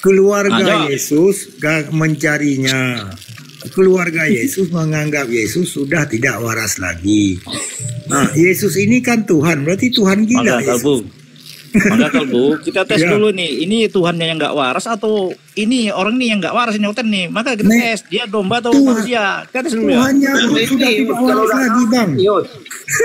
Keluarga Yesus gak mencarinya. Keluarga Yesus menganggap Yesus sudah tidak waras lagi. Nah, Yesus ini kan Tuhan, berarti Tuhan gila. Maka kalbu, kita tes dulu nih, ini Tuhannya yang nggak waras atau ini orang nih yang nggak waras ini hotel nih. Maka kita tes, dia domba atau manusia. Kita tes dulu ya. Tuhannya sudah tidak waras lagi, Bang.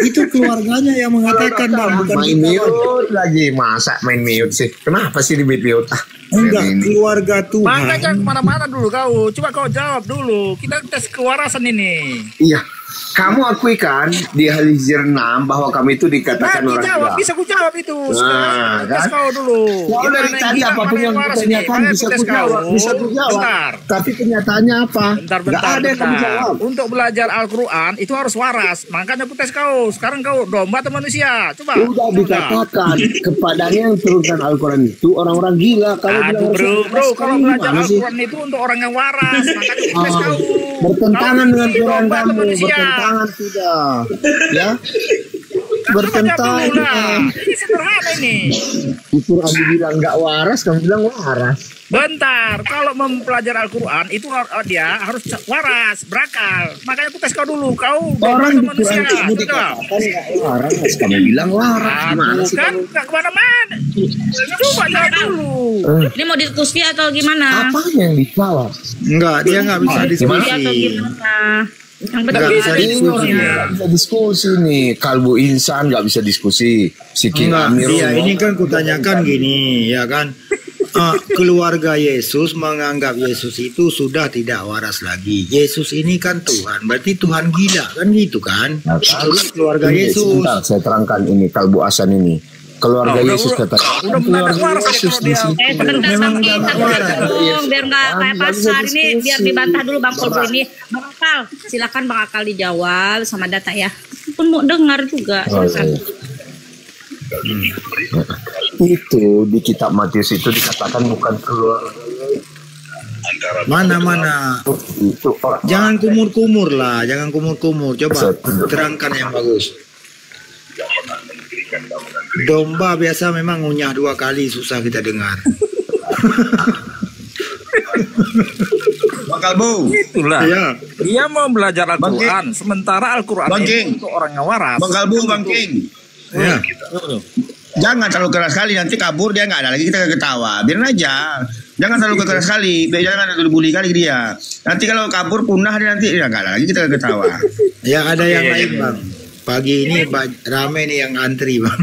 Itu keluarganya yang mengatakan, Bang, bukan main mute lagi. Masa main mute sih? Kenapa sih di mute? Enggak, keluarga Tuhan. Maka jangan kemana-mana dulu kau. Coba kau jawab dulu. Kita tes kewarasan ini. Iya. Kamu akui kan di Halizir 6 bahwa kami itu dikatakan orang jawab, bisa ku jawab itu. Nah, tes kau dulu. Kalau dari tadi apapun yang kutanyakan bisa ku jawab, Tapi kenyataannya apa? Bentar. Ada yang kamu jawab. Untuk belajar Al-Quran itu harus waras. Makanya aku tes kau. Sekarang kau domba atau manusia? Coba. Sudah dikatakan kepadanya yang turunkan Al-Quran itu orang-orang gila. Kalau bro, kalau belajar Al-Quran itu untuk orang yang waras. Makanya aku tes kau. Bertentangan dengan Quran kamu. Bertentangan sudah, ya? Bertentangan. Ini sederhana ini. Itu Abi bilang nggak waras, kamu bilang waras. Bentar, kalau mempelajari Al-Quran itu dia harus waras, berakal. Makanya aku tes kau dulu, kau orang di Quran kamu dikatakan nggak waras, kamu bilang waras. Kan nggak kemana-mana. Coba jawab dulu. Ini mau diskusi atau gimana? Apa yang dijawab? Enggak, dia nggak bisa diskusi. Atau gimana? Yang Nggak bisa diskusi. Nggak bisa diskusi nih. Kalbu insan nggak bisa diskusi. Ini kan kutanyakan gini, ya kan? Keluarga Yesus menganggap Yesus itu sudah tidak waras lagi. Yesus ini kan Tuhan, berarti Tuhan gila kan gitu kan? Keluarga Yesus. Sebentar, saya terangkan ini Kalbu Asan ini. Keluarga Yesus katakan keluarga Yesus di situ memang nggak waras. Biar nggak kayak pasar ini, biar dibantah dulu Bang Kolbu ini. Bang Akal, silakan Bang Akal dijawab sama data ya. Pun mau dengar juga. Itu di kitab Matius itu dikatakan bukan keluarga. Mana. Jangan kumur-kumur lah, jangan kumur-kumur. Coba terangkan yang bagus. Domba biasa memang ngunyah 2 kali, susah kita dengar. Bang Kalbu, itulah. Ya. Dia mau belajar Al-Quran, sementara Al-Quran itu untuk orang yang waras. Bang Kalbu, Bang King. Ya. Jangan terlalu keras sekali, nanti kabur dia nggak ada lagi kita ketawa. Biarin aja. Jangan terlalu keras sekali, jangan terlalu bully kali dia. Nanti kalau kabur punah dia nanti nggak ada lagi kita ketawa. Ya ada yang lain Bang. Pagi ini rame nih yang antri Bang.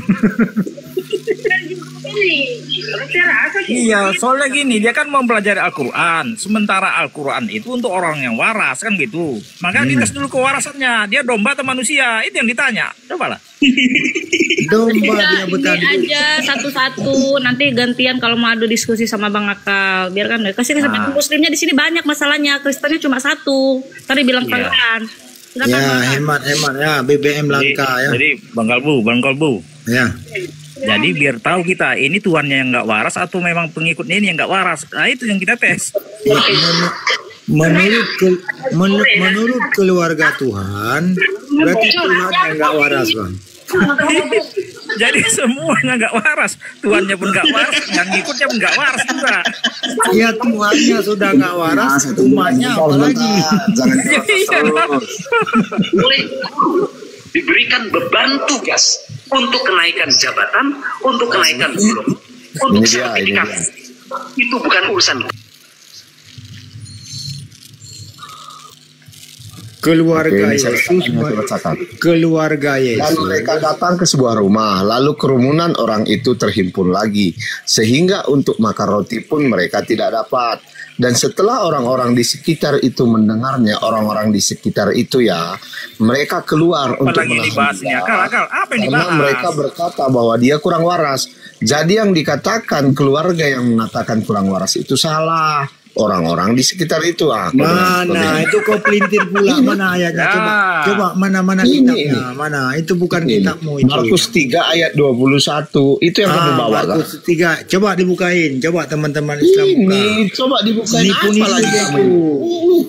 Iya, soalnya gini, dia kan mau belajar Al-Quran. Sementara Al-Quran itu untuk orang yang waras, kan gitu. Maka dites dulu kewarasannya. Dia domba atau manusia? Itu yang ditanya. Cobalah. Domba dia ini aja satu-satu. Nanti gantian kalau mau adu diskusi sama Bang Akal. Biarkan kasih Muslimnya di sini banyak masalahnya. Kristennya cuma 1. Tadi bilang kalian. Ya, hemat ya, BBM langka ya. Jadi Bang Kolbu. Ya. Jadi biar tahu kita ini Tuhannya yang nggak waras atau memang pengikutnya ini yang nggak waras. Nah itu yang kita tes. Ya, menurut keluarga Tuhan, berarti Tuhan yang nggak waras Bang. Jadi semuanya nggak waras, Tuhannya pun nggak waras, yang ngikutnya pun nggak waras juga. Ya Tuhannya sudah nggak waras, umatnya apalagi. Jangan diberikan beban tugas untuk kenaikan jabatan, untuk kenaikan gunung, untuk sertifikat. Itu bukan urusan. Keluarga Yesus, keluarga Yesus. Lalu mereka datang ke sebuah rumah, lalu kerumunan orang itu terhimpun lagi, sehingga untuk makan roti pun mereka tidak dapat. Dan setelah orang-orang di sekitar itu mendengarnya, orang-orang di sekitar itu ya, mereka keluar untuk menahan dia. Karena mereka berkata bahwa dia kurang waras. Jadi yang dikatakan keluarga yang mengatakan kurang waras itu salah. Orang-orang di sekitar itu mana itu kau pelintir pula mana ayatnya coba mana kitabnya mana itu bukan kitabmu itu Markus 3 ayat 21 itu yang kamu bawa Markus 3 coba dibukain coba teman-teman Islam ini coba dibukain apa lagi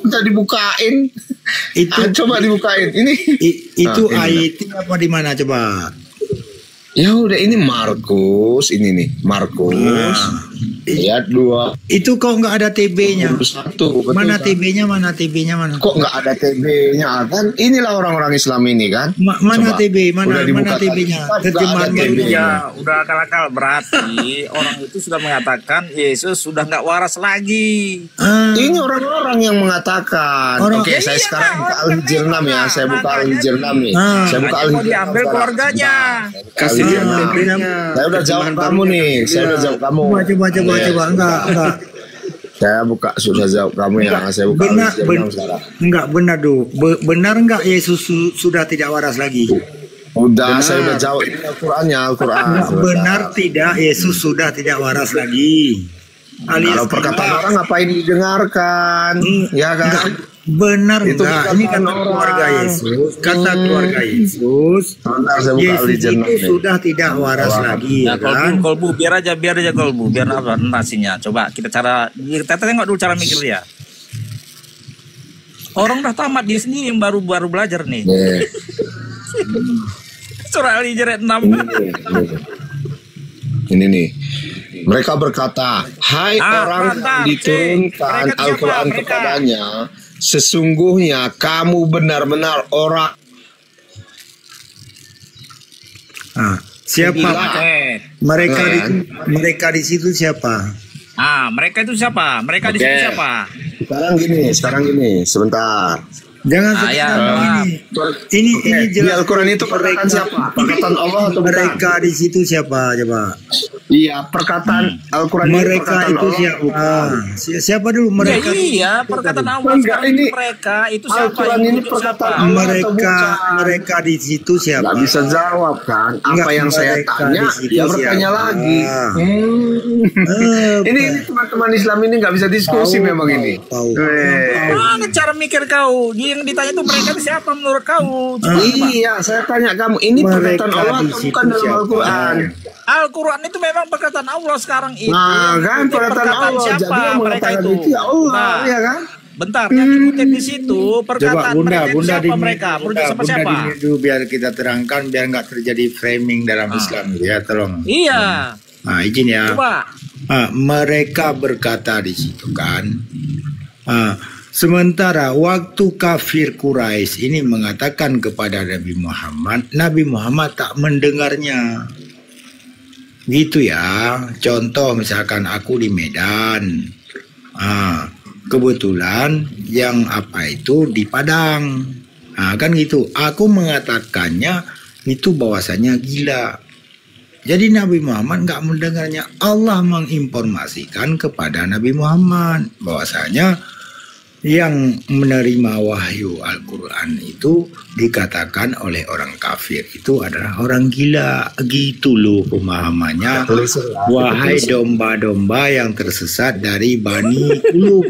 kita dibukain itu coba dibukain ini itu ayatnya apa di mana coba ya udah ini Markus ini nih Markus Ayat 2. Itu kok nggak ada TB-nya? 1. Betul, Mana kan? TB-nya? Mana TB-nya? Mana? Kok nggak ada TB-nya kan? Inilah orang-orang Islam ini kan. Mana Coba. TB? Mana Udah dibuka TB-nya? tadi. Terjemahan Nggak ada barunya. TB-nya. Ya, udah akal-akal. Berarti orang itu sudah mengatakan Yesus sudah nggak waras lagi. Ini orang-orang yang mengatakan. Orang- Oke, Ya saya iya, sekarang Pak. buka Al-Hijr 6 ya. Saya buka Al-Hijr 6 nih. Saya buka Makanya mau Al-Hijr 6 diambil sekarang. keluarganya. Kasih dia Ah. TB-nya. Saya udah jawab kamu nih. Saya udah jawab kamu. Coba. Enggak. Saya buka, sudah jawab kamu ya. Saya buka Benar, Al-Hijr 6 sekarang. enggak benar dulu. Benar enggak Yesus sudah tidak waras lagi? Udah, saya udah jawab. Ini Al-Qurannya, Al-Quran. Enggak benar tidak Yesus sudah tidak waras lagi. Alias Kalau perkataan orang ngapain didengarkan? Ya kan? enggak benar Itu enggak? bukan Ini kata orang. keluarga Yesus. Kata keluarga Yesus. Sebentar, saya buka Yesus Al-Hijr 6 itu nih. sudah tidak waras lagi, Ya, ya kan? kolbu, biar aja kolbu, biar apa nasinya. Coba kita tengok dulu cara mikir dia. Orang udah tamat, dia sendiri yang baru belajar nih. Nih, Surah Al-Hijr 6. ini nih. Mereka berkata, hai orang yang mantap, diturunkan Mereka siapa? Al-Quran Mereka. kepadanya, sesungguhnya kamu benar-benar orang. Siapa? Bila- Mereka di situ siapa? Mereka itu siapa? Mereka di situ Oke. siapa? Sekarang gini, sebentar. Jangan ya, sekarang ini Oke, ini di jelas. Al-Quran itu perkataan siapa? Perkataan Allah atau bukan? Mereka di situ siapa? Coba. Iya, perkataan Al-Quran ini Mereka perkataan itu Allah. siapa? Siapa dulu mereka? Iya, perkataan Allah. Enggak, Sekarang ini mereka itu siapa? Al-Quran ini perkataan Allah atau bukan? Mereka di situ siapa? Nggak bisa jawab kan? Apa Enggak, yang saya mereka tanya, di situ dia bertanya siapa? lagi. Ini teman-teman Islam ini nggak bisa diskusi memang ini. Tahu. Mana cara mikir kau? Dia yang ditanya itu mereka itu siapa menurut kau? Coba. Iya, saya tanya kamu, ini perkataan Mereka Allah di atau situ bukan dalam siapa? Al-Quran? Al-Quran itu memang perkataan Allah sekarang itu. Nah, kan Itu perkataan Allah. siapa Jadi yang mereka mengatakan itu? itu ya Allah, Nah, ya kan? bentar, yang dikutip di situ Coba perkataan Bunda mereka itu siapa di mereka? Menurut siapa? di dulu biar kita terangkan biar nggak terjadi framing dalam Islam ya, tolong. Iya. Nah, izin ya. Coba. Mereka berkata di situ kan. Sementara waktu kafir Quraisy ini mengatakan kepada Nabi Muhammad tak mendengarnya. Gitu ya. Contoh misalkan aku di Medan. Kebetulan yang apa itu di Padang. Kan gitu. Aku mengatakannya itu bahwasanya gila. Jadi Nabi Muhammad nggak mendengarnya. Allah menginformasikan kepada Nabi Muhammad bahwasanya yang menerima wahyu Al-Quran itu dikatakan oleh orang kafir itu adalah orang gila. Gitu loh pemahamannya. Wahai domba-domba yang tersesat dari Bani Kulub.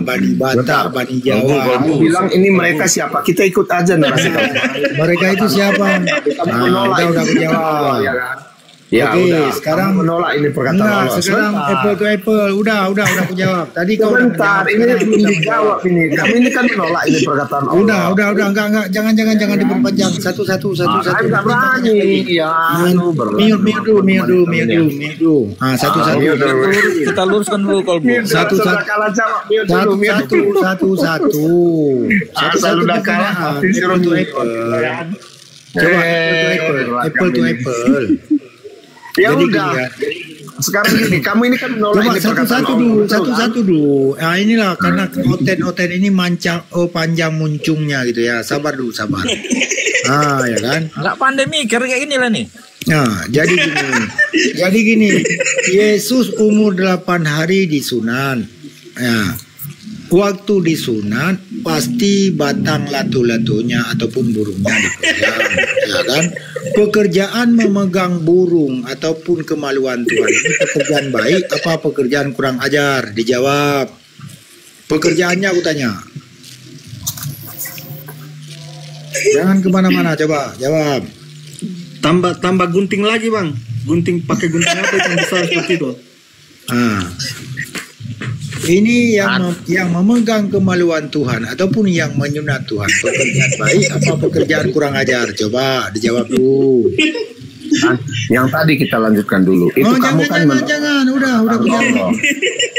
Bani Batak, Bani Jawa. Kamu bilang ini mereka siapa? Kita ikut aja narasi kamu. Mereka itu siapa? Udah aku jawab. Ya, Oke, udah. sekarang Kamu menolak ini perkataan enggak, Allah. sekarang Sebentar. apple to apple. Udah aku jawab. Tadi kau udah Sebentar, menjawab, ini sekarang belum kita dijawab ini. Kamu ini kan menolak ini perkataan Allah. Udah, enggak, jangan diperpanjang. Satu. Saya nggak berani. Ya, Mute dulu. Satu. Kita luruskan dulu kolbu. Satu. Kalah jawab. Mute dulu, mute dulu. Satu. Asal udah kalah, pasti suruh Apple to mute. apple. Coba apple to apple. Ya Jadi udah. gini ya. Sekarang gini, kamu ini kan menolak Coba ini perkataan satu-satu Allah. dulu, betul kan? satu-satu dulu. Nah inilah karena oten ini panjang muncungnya gitu ya. Sabar dulu. Ya kan. Nggak pandai mikir kayak gini lah nih. Nah, jadi gini. Yesus umur 8 hari disunat. Ya. Waktu disunat pasti batang latu-latunya ataupun burungnya dipegang, ya kan? Pekerjaan memegang burung ataupun kemaluan Tuhan ini pekerjaan baik apa pekerjaan kurang ajar? Dijawab. Pekerjaannya aku tanya. Jangan kemana-mana, coba jawab. Tambah gunting lagi bang. Pakai gunting apa yang besar seperti itu? Ini yang memegang kemaluan Tuhan ataupun yang menyunat Tuhan, pekerjaan baik apa pekerjaan kurang ajar? Coba dijawab dulu. Yang tadi kita lanjutkan dulu. Itu kamu jangan, udah Allah.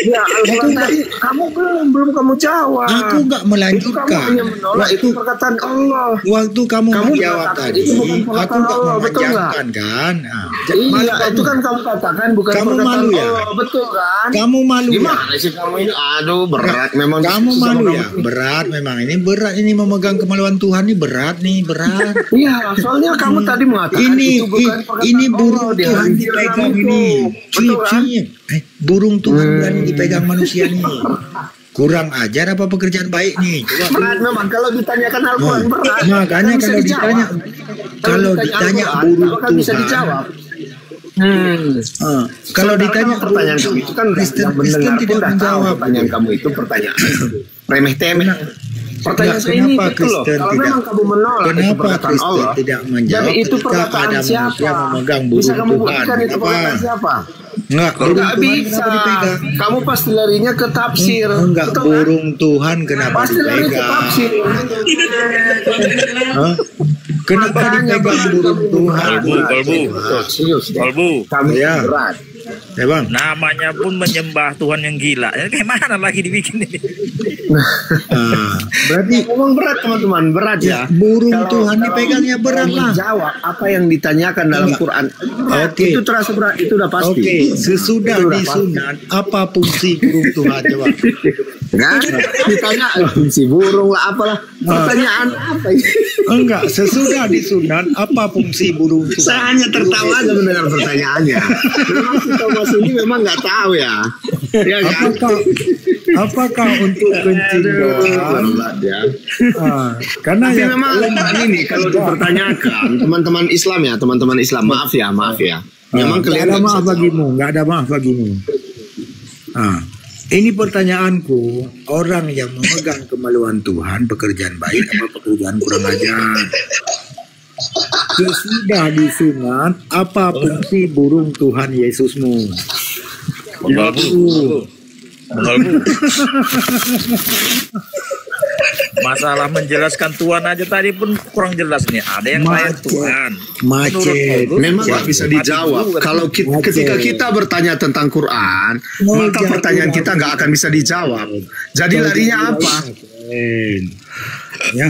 Ya, Al-Quran tadi kamu belum kamu jawab. Aku nggak melanjutkan. Itu kamu hanya menolak itu perkataan Allah. Waktu kamu menjawab tadi, itu bukan aku perkataan nggak Allah, betul memanjangkan kan? Iya, itu kan kamu katakan bukan Kamu perkataan malu ya? Allah, betul kan? Kamu malu ya? Gimana sih kamu ini? Aduh, berat memang. Kamu sama malu kamu. ya? Berat memang. Ini berat. Ini memegang kemaluan Tuhan ini berat nih, berat. Iya, soalnya kamu tadi mengatakan itu bukan perkataan ini burung Allah, Tuhan dia dipegang itu. ini. Betul kan? Burung Tuhan berani dipegang manusia nih. Kurang ajar apa pekerjaan baik nih? Coba Berat memang kalau ditanyakan Al-Quran berat. makanya Kan bisa dijawab. kalau ditanya Al-Quran, burung apakah bisa Tuhan, dijawab? kalau ditanya pertanyaan kamu itu kan Kristen yang mendengar pun tidak dah tahu menjawab. pertanyaan kamu itu pertanyaan remeh temeh. Pertanyaan saya ini Kenapa gitu loh. Kristen Kalau tidak- memang kamu menolak itu Kenapa perkataan Kristen Allah, tidak menjawab jadi itu ketika perkataan ada siapa? manusia memegang Bisa burung kamu Tuhan? buktikan itu Kenapa? perkataan siapa? Enggak, burung Enggak Tuhan bisa. kenapa dipegang? Kamu pasti larinya ke tafsir. Enggak, Betul kan? burung Tuhan kenapa Pasti lari ke dipegang? tafsir. Hah? Kenapa Makanya dipegang begitu burung kamu Tuhan? Kalbu. Serius deh. Kalbu. Kamu Ya. berat. Ya bang. Namanya pun menyembah Tuhan yang gila. Kayak mana lagi dibikin ini? Berarti Memang berat teman-teman, berat ya. burung Tuhan dipegangnya berat lah. Menjawab apa yang ditanyakan dalam Enggak. Quran. Berat. Oke. Itu terasa berat, itu udah pasti. Oke, sesudah Itu udah pasti. disunat, apa fungsi burung Tuhan coba? Kan? Ditanya si burung lah apalah. Pertanyaan apa ini? Enggak, sesudah disunat, apa fungsi burung Tuhan? Saya hanya tertawa aja mendengar pertanyaannya. Memang si Thomas ini memang nggak tahu ya. Ya kan? Apakah untuk kencing doang? Berat ya. Karena Tapi yang memang ini kalau dipertanyakan teman-teman Islam ya, teman-teman Islam, maaf ya. Memang nggak kalian ada nggak maaf bisa bagimu, nggak ada maaf bagimu. Ini pertanyaanku, orang yang memegang kemaluan Tuhan, pekerjaan baik apa pekerjaan kurang ajar? Sesudah disunat, apa fungsi burung Tuhan Yesusmu? Mengalbu. Masalah menjelaskan Tuhan aja tadi pun kurang jelas nih. Ada yang lain Tuhan. Macet. Memang nggak bisa dijawab. Kalau ketika kita bertanya tentang Quran, maka pertanyaan kita nggak akan bisa dijawab. Jadi larinya apa? Ya.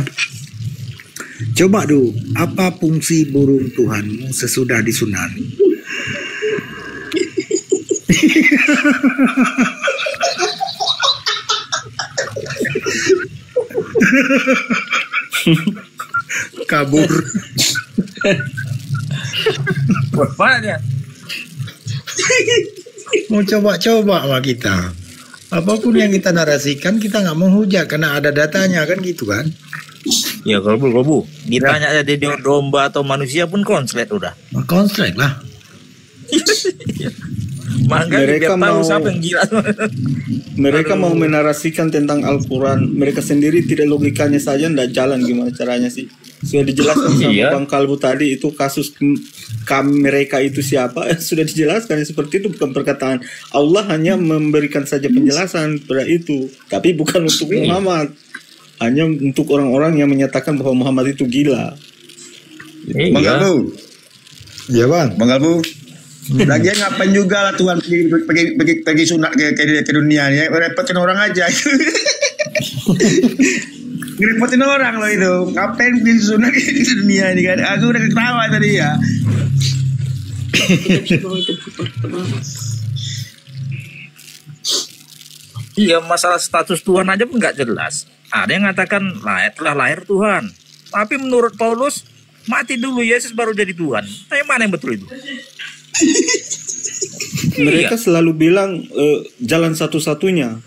Coba dulu, apa fungsi burung Tuhanmu sesudah disunat? Kabur. Mana dia? Mau coba-coba sama kita. Apapun yang kita narasikan kita nggak mau hujat karena ada datanya kan gitu kan. Ya kalbu. Ditanya aja dia domba atau manusia pun konslet udah. Konslet lah. Makanya Mereka biar tahu mau- siapa yang gila. Mereka mau menarasikan tentang Al-Quran. Mereka sendiri tidak logikanya saja tidak jalan gimana caranya sih. Sudah dijelaskan sama Iya. Bang Kalbu tadi itu kasus mereka itu siapa. Sudah dijelaskan seperti itu bukan perkataan. Allah hanya memberikan saja penjelasan pada itu. Tapi bukan untuk Muhammad. Hanya untuk orang-orang yang menyatakan bahwa Muhammad itu gila. Bang Kalbu, Ya bang. Bang Kalbu. Lagian ngapain juga lah Tuhan pergi sunat ke dunia ya, repotin orang aja. Ngerepotin orang loh itu. Ngapain pergi sunat ke dunia ini kan? Aku udah ketawa tadi ya. Iya, masalah status Tuhan aja pun nggak jelas. Ada yang mengatakan telah lahir Tuhan. Tapi menurut Paulus, mati dulu Yesus baru jadi Tuhan. Tapi mana yang betul itu? Mereka selalu bilang jalan satu-satunya.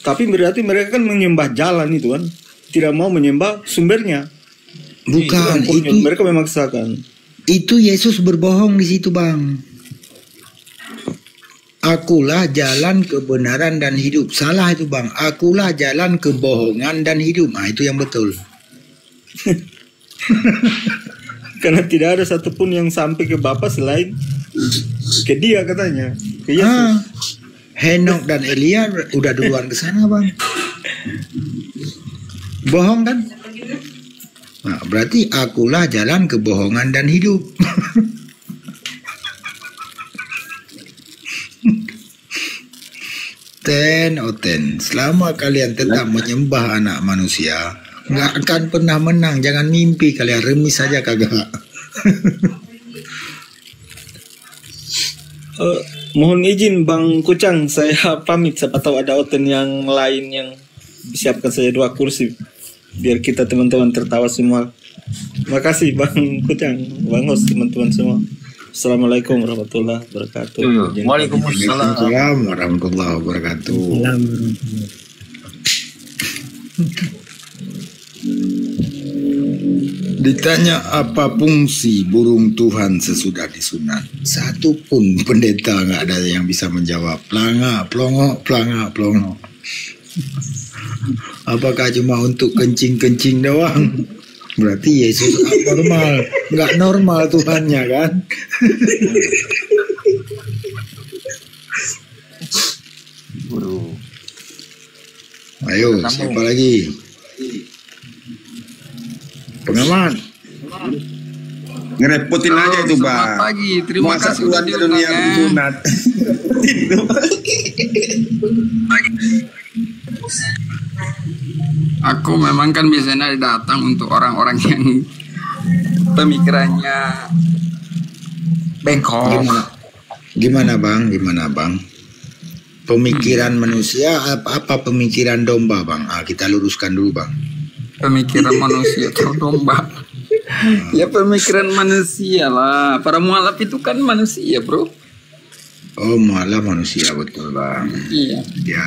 Tapi berarti mereka kan menyembah jalan itu kan. Tidak mau menyembah sumbernya. Bukan, Itu itu mereka memaksakan. itu Yesus berbohong di situ bang. Akulah jalan kebenaran dan hidup. Salah itu bang. Akulah jalan kebohongan dan hidup. Nah itu yang betul. Karena tidak ada satupun yang sampai ke Bapa selain ke dia katanya. Ke Yesus. Henok dan Elia udah duluan ke sana bang. Bohong kan? Nah, berarti akulah jalan kebohongan dan hidup. Oten. Selama kalian tetap menyembah anak manusia, nggak akan pernah menang. Jangan mimpi kalian, remis saja kagak. Mohon izin Bang Kucang, saya pamit. Siapa tahu ada Oten yang lain yang siapkan saja 2 kursi biar kita teman-teman tertawa semua. Makasih Bang Kucang, Bang Hos, teman-teman semua. Assalamualaikum warahmatullahi wabarakatuh. Waalaikumsalam warahmatullahi wabarakatuh. Ditanya apa fungsi burung Tuhan sesudah disunat, satu pun pendeta nggak ada yang bisa menjawab. Planga, plongo, planga, plongo. Apakah cuma untuk kencing-kencing doang? Berarti Yesus abnormal, nggak normal Tuhannya kan? Ayo, siapa lagi? Pengamat. Ngerepotin aja itu, Bang. Selamat pagi, terima Masa kasih sudah Tuhan ke dunia diundang. sunat. Aku memang kan biasanya datang untuk orang-orang yang pemikirannya bengkok. Gimana bang? Pemikiran manusia apa pemikiran domba bang? Kita luruskan dulu bang. Pemikiran manusia atau domba? Ya pemikiran manusia lah. Para mualaf itu kan manusia, bro. Oh malah manusia, betul bang. Iya. Ya.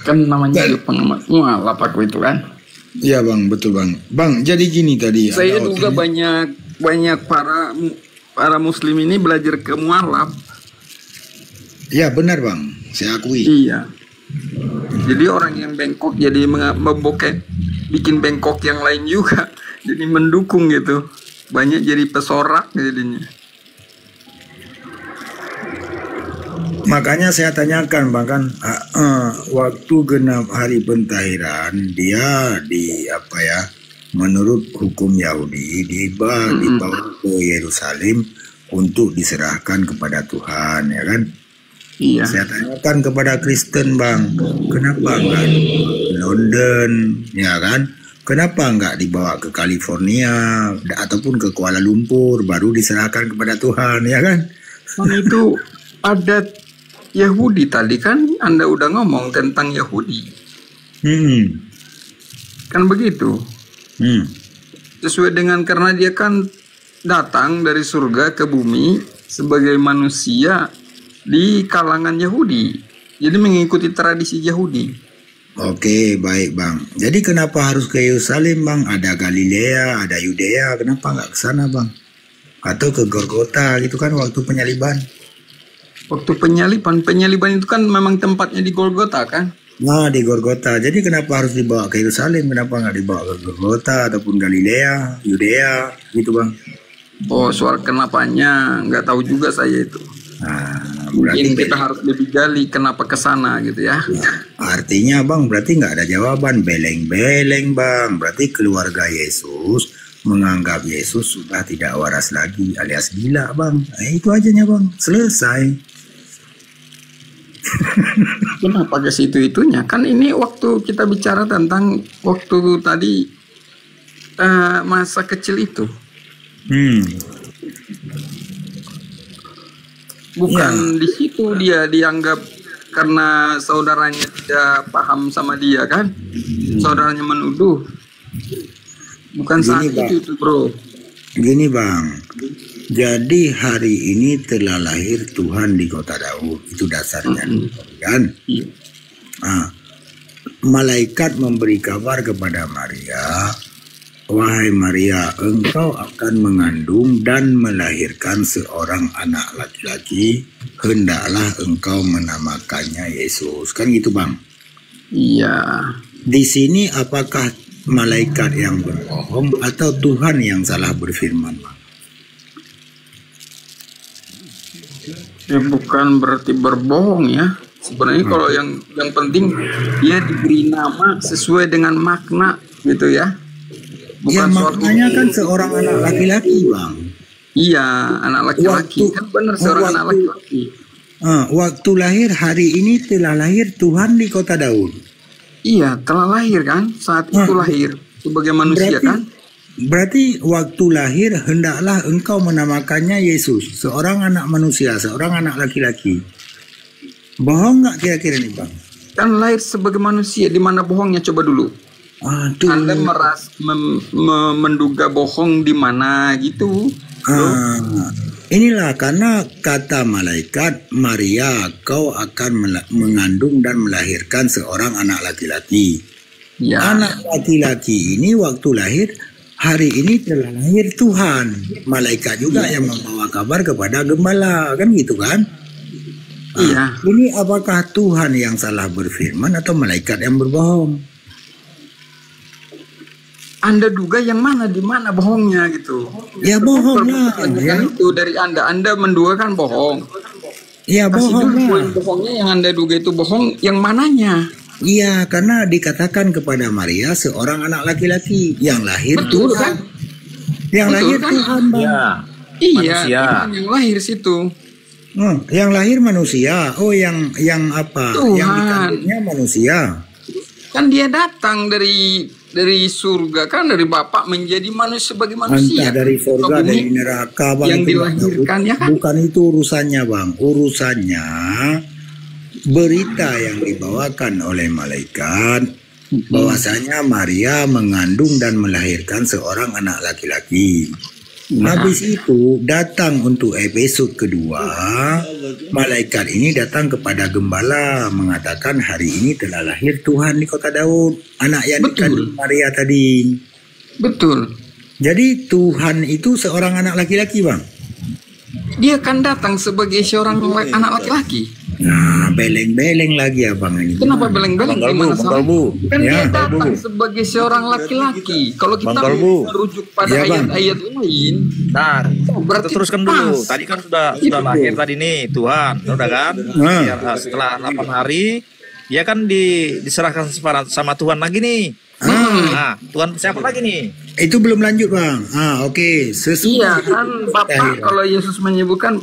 Kan namanya juga pengamat mualaf aku itu kan. Iya bang, betul bang. Bang, jadi gini tadi. Saya juga banyak para muslim ini belajar ke mualaf. Ya benar bang, saya akui. Iya. Jadi orang yang bengkok jadi membokek, bikin bengkok yang lain juga. Jadi mendukung gitu. Banyak jadi pesorak jadinya. Makanya saya tanyakan bahkan waktu genap hari pentahiran dia menurut hukum Yahudi dibawa ke Yerusalem untuk diserahkan kepada Tuhan, ya kan? Iya. Saya tanyakan kepada Kristen bang, kenapa enggak di London, ya kan? Kenapa enggak dibawa ke California ataupun ke Kuala Lumpur baru diserahkan kepada Tuhan, ya kan? Itu adat Yahudi tadi kan Anda udah ngomong tentang Yahudi. Kan begitu. Sesuai dengan karena dia kan datang dari surga ke bumi sebagai manusia di kalangan Yahudi. Jadi mengikuti tradisi Yahudi. Oke, baik bang. Jadi kenapa harus ke Yerusalem bang? Ada Galilea, ada Yudea. Kenapa nggak ke sana bang? Atau ke Golgota gitu kan waktu penyaliban? Waktu penyaliban itu kan memang tempatnya di Golgota kan? Nah di Golgota. Jadi kenapa harus dibawa ke Yerusalem? Kenapa nggak dibawa ke Golgota ataupun Galilea, Yudea gitu bang? Oh soal kenapanya nggak tahu juga saya itu. Nah, mungkin kita harus lebih gali kenapa ke sana gitu ya. Nah, artinya bang berarti nggak ada jawaban, beleng-beleng bang. Berarti keluarga Yesus menganggap Yesus sudah tidak waras lagi alias gila bang. Itu ajanya bang, selesai. Kenapa ke situ-itunya? Kan ini waktu kita bicara tentang waktu tadi masa kecil itu. Bukan di situ dia dianggap karena saudaranya tidak paham sama dia kan? Saudaranya menuduh. Bukan saat itu bro. Gini bang, jadi hari ini telah lahir Tuhan di kota Daud, itu dasarnya kan? Nah, malaikat memberi kabar kepada Maria, wahai Maria, engkau akan mengandung dan melahirkan seorang anak laki-laki, hendaklah engkau menamakannya Yesus, kan gitu bang? Iya. Di sini apakah malaikat yang berbohong atau Tuhan yang salah berfirman bang? Ya bukan berarti berbohong ya. Sebenarnya kalau yang penting dia diberi nama sesuai dengan makna gitu ya. Bukan ya maknanya kan seorang anak laki-laki bang. Iya, anak laki-laki. Waktu- Kan benar seorang anak waktu- laki-laki. Waktu lahir hari ini telah lahir Tuhan di kota Daud. Iya, telah lahir kan? Saat itu lahir sebagai manusia kan? Berarti waktu lahir hendaklah engkau menamakannya Yesus, seorang anak manusia, seorang anak laki-laki. Bohong nggak kira-kira nih Bang? Kan lahir sebagai manusia, di mana bohongnya coba dulu? Aduh. Anda menduga bohong di mana gitu? Inilah karena kata malaikat, Maria, kau akan mengandung dan melahirkan seorang anak laki-laki. Ya. Anak laki-laki ini waktu lahir, hari ini telah lahir Tuhan. Malaikat juga yang membawa kabar kepada gembala, kan gitu kan? Iya. Ini apakah Tuhan yang salah berfirman atau malaikat yang berbohong? Anda duga yang mana, di mana bohongnya gitu? Ya bohong lah. Ya, Itu dari Anda menduga kan bohong. ya Kasih bohong dulu lah. poin bohongnya yang Anda duga itu bohong, yang mananya? Iya, karena dikatakan kepada Maria seorang anak laki-laki yang lahir Betul Tuhan. kan? Yang Betul lahir kan? Tuhan, Bang. Ya. Iya, Manusia. Tuhan yang lahir situ. Yang lahir manusia. Oh, yang apa? Tuhan. Yang dikandungnya manusia. Kan dia datang dari surga kan, dari Bapa menjadi manusia sebagai manusia. Entah dari surga, Bumi dari neraka, Bang. yang itu dilahirkan ya kan? Bukan itu urusannya, Bang. Urusannya berita yang dibawakan oleh malaikat bahwasanya Maria mengandung dan melahirkan seorang anak laki-laki. Habis itu datang untuk episode kedua, malaikat ini datang kepada gembala mengatakan hari ini telah lahir Tuhan di kota Daud, anak yang dikandung Maria tadi. Betul. Jadi Tuhan itu seorang anak laki-laki, Bang. Dia kan datang sebagai seorang anak laki-laki. Nah, beleng-beleng lagi abang ini. Kenapa beleng-beleng? Gimana Bang salah? Kalbu. Kan Ya, dia datang sebagai seorang laki-laki. Kalau kita Bang Kalbu. merujuk pada Ya, Bang. ayat-ayat lain, Nah, berarti kita teruskan pas. dulu. Tadi kan sudah lahir tadi nih Tuhan, udah kan? Ya, setelah 8 hari, dia kan diserahkan sama Tuhan lagi nih. Nah, Tuhan siapa lagi nih? Itu belum lanjut, Bang. Oke. Iya kan Bapak kalau Yesus menyebutkan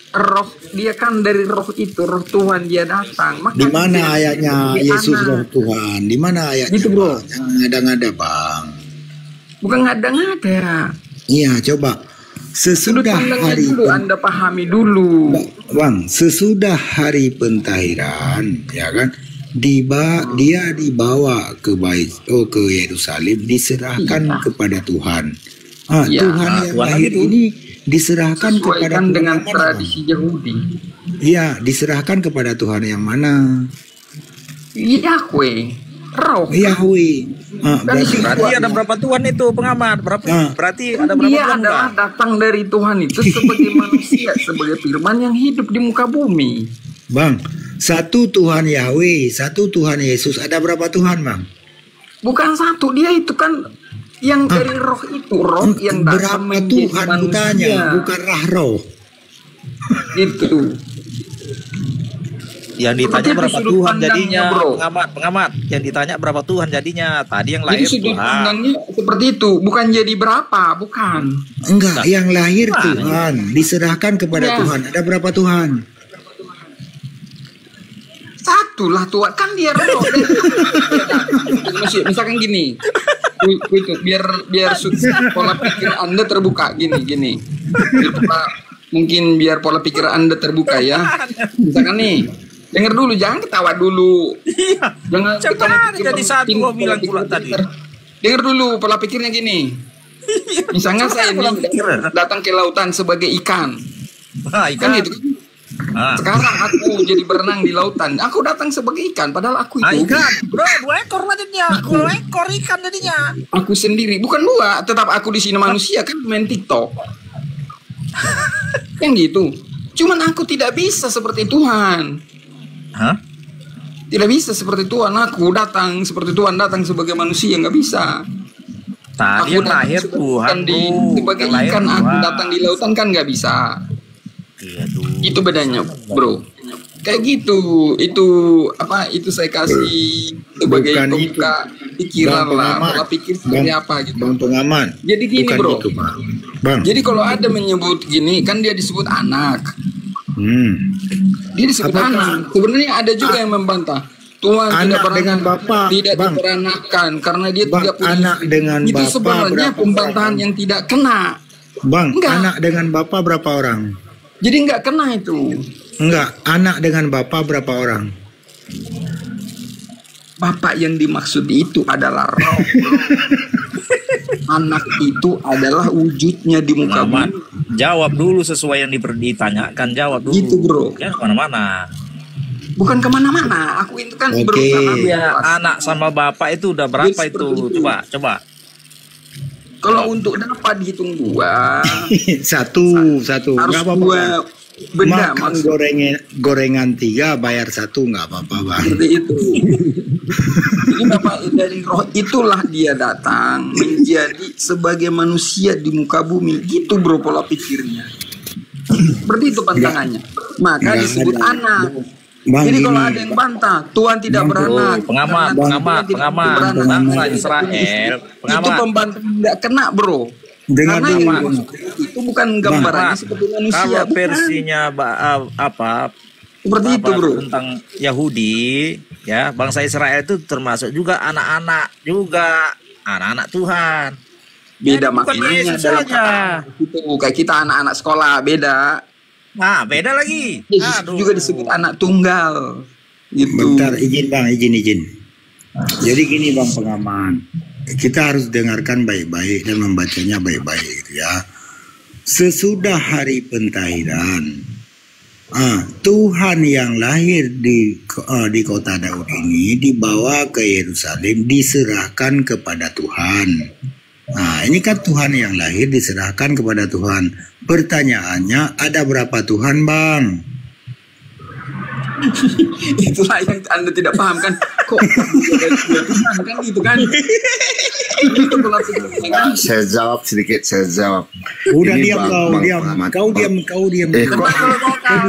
roh, dia kan dari roh itu, roh Tuhan dia datang. Maka Di mana dia ayatnya sebagai Yesus anak. roh Tuhan? Di mana ayatnya? Gitu, Bro. Bang? Yang ngada-ngada, Bang. Bukan ngada-ngada. Iya, coba. Sudut Sesudah pandangnya hari dulu Anda pahami dulu. Bang, sesudah hari pentahiran, ya kan? Dia dibawa ke ke Yerusalem, diserahkan kepada Tuhan. Iya, Tuhan yang Tuhan lahir lagi tuh. ini diserahkan kepada Sesuaikan Tuhan dengan yang mana, tradisi Yahudi. Bang? Iya, diserahkan kepada Tuhan yang mana? Yahweh, roh. Yahweh. Berarti ada berapa Tuhan itu pengamat? Berarti ada berapa Dia Tuhan? adalah Bang? datang dari Tuhan itu sebagai manusia, sebagai firman yang hidup di muka bumi. Bang, satu Tuhan Yahweh, satu Tuhan Yesus. Ada berapa Tuhan, Bang? Bukan satu, dia itu kan yang dari roh itu, roh yang datang Berapa menjadi Tuhan manusia. kutanya, bukan roh. Itu. Yang ditanya Seperti itu berapa sudut Tuhan pandangnya, jadinya, bro. pengamat. Yang ditanya berapa Tuhan jadinya. Tadi yang Jadi lahir sudut Tuhan. pandangnya seperti itu, bukan jadi berapa, bukan. Enggak, yang lahir Tuhan, diserahkan kepada Ya. Tuhan. Ada berapa Tuhan? Satu lah Tuhan, kan dia roh. Misalkan gini, itu biar pola pikir Anda terbuka gini. Mungkin biar pola pikir Anda terbuka ya. Misalkan nih, dengar dulu, jangan ketawa dulu. Jangan Coba jadi satu gua bilang pula tadi. Dengar dulu pola pikirnya gini. Misalnya saya pola ini pikir. datang ke lautan sebagai ikan. Nah, Kan ikan. gitu kan? Sekarang aku jadi berenang di lautan. Aku datang sebagai ikan, padahal aku itu Ikan. Bro, 2 ekor lah jadinya. 2 ekor ikan jadinya. aku sendiri, bukan dua, tetap aku di sini manusia kan main TikTok. Yang gitu. Cuman aku tidak bisa seperti Tuhan. Hah? Tidak bisa seperti Tuhan. Aku datang seperti Tuhan, datang sebagai manusia, nggak bisa. Tadi yang datang lahir Tuhan. sebagai Yang lahir ikan, aku Tuhan. datang di lautan kan nggak bisa. Iya tuh. Itu bedanya, bro. Kayak gitu. Itu apa? Itu saya kasih sebagai Bukan pembuka pikiran Bang lah, pengamat. pola pikir seperti apa gitu. Bang pengamat. Jadi gini, Bukan bro. itu, Bang. Bang. Jadi kalau ada menyebut gini, kan dia disebut anak. Dia disebut anak. Sebenarnya ada juga yang membantah. Tuhan Anak tidak dengan Bapa, tidak Bang. diperanakan karena dia Bang, tidak punya. anak dengan itu Bapa sebenarnya berapa pembantahan orang? yang tidak kena. Bang, Enggak. anak dengan Bapa berapa orang? Jadi nggak kena itu. Enggak, anak dengan Bapa berapa orang? Bapak yang dimaksud itu adalah roh. Anak itu adalah wujudnya di muka Muhammad, bumi. jawab dulu sesuai yang ditanyakan, jawab dulu. Gitu, bro. Ya kemana-mana. Bukan kemana-mana. Aku itu kan Oke. berusaha. Ya, anak sama bapak itu udah berapa Jadi itu? seperti itu. Coba. Kalau untuk dapat dihitung dua, satu. harus Enggak apa-apa. dua benda Makan maksudnya. gorengan 3 bayar 1 nggak apa-apa, Bang. Seperti itu. Jadi Bapak dari roh itulah dia datang menjadi sebagai manusia di muka bumi. Gitu bro pola pikirnya. Seperti itu pantangannya. Maka Nggak disebut ada. anak. Bang, Jadi kalau gini. ada yang bantah, Tuhan tidak beranak. Pengamat, bangsa Israel, Itu pengamat. pembantah tidak kena bro. Dengar Karena dulu, yang Bang. dimaksud itu bukan gambarannya Bang, seperti manusia. Kalau bukan. versinya Seperti itu bro. tentang Yahudi, ya bangsa Israel itu termasuk juga anak-anak juga, anak-anak Tuhan. Beda Jadi bukan maknanya Yesus dalam saja. kata itu. Kayak kita anak-anak sekolah beda. Nah, beda lagi. Yesus Aduh. juga disebut anak tunggal. Gitu. Bentar, izin Bang, izin. Jadi gini Bang pengaman, kita harus dengarkan baik-baik dan membacanya baik-baik gitu ya. Sesudah hari pentahiran, Tuhan yang lahir di kota Daud ini dibawa ke Yerusalem, diserahkan kepada Tuhan. Nah, ini kan Tuhan yang lahir diserahkan kepada Tuhan. Pertanyaannya, ada berapa Tuhan, Bang? Itulah yang Anda tidak paham kan. Kok Tuhan kan gitu kan. Itu pola pikirnya kan. Saya jawab sedikit, saya jawab. Udah Ini diam, Bang pengamat. kau diam. Kok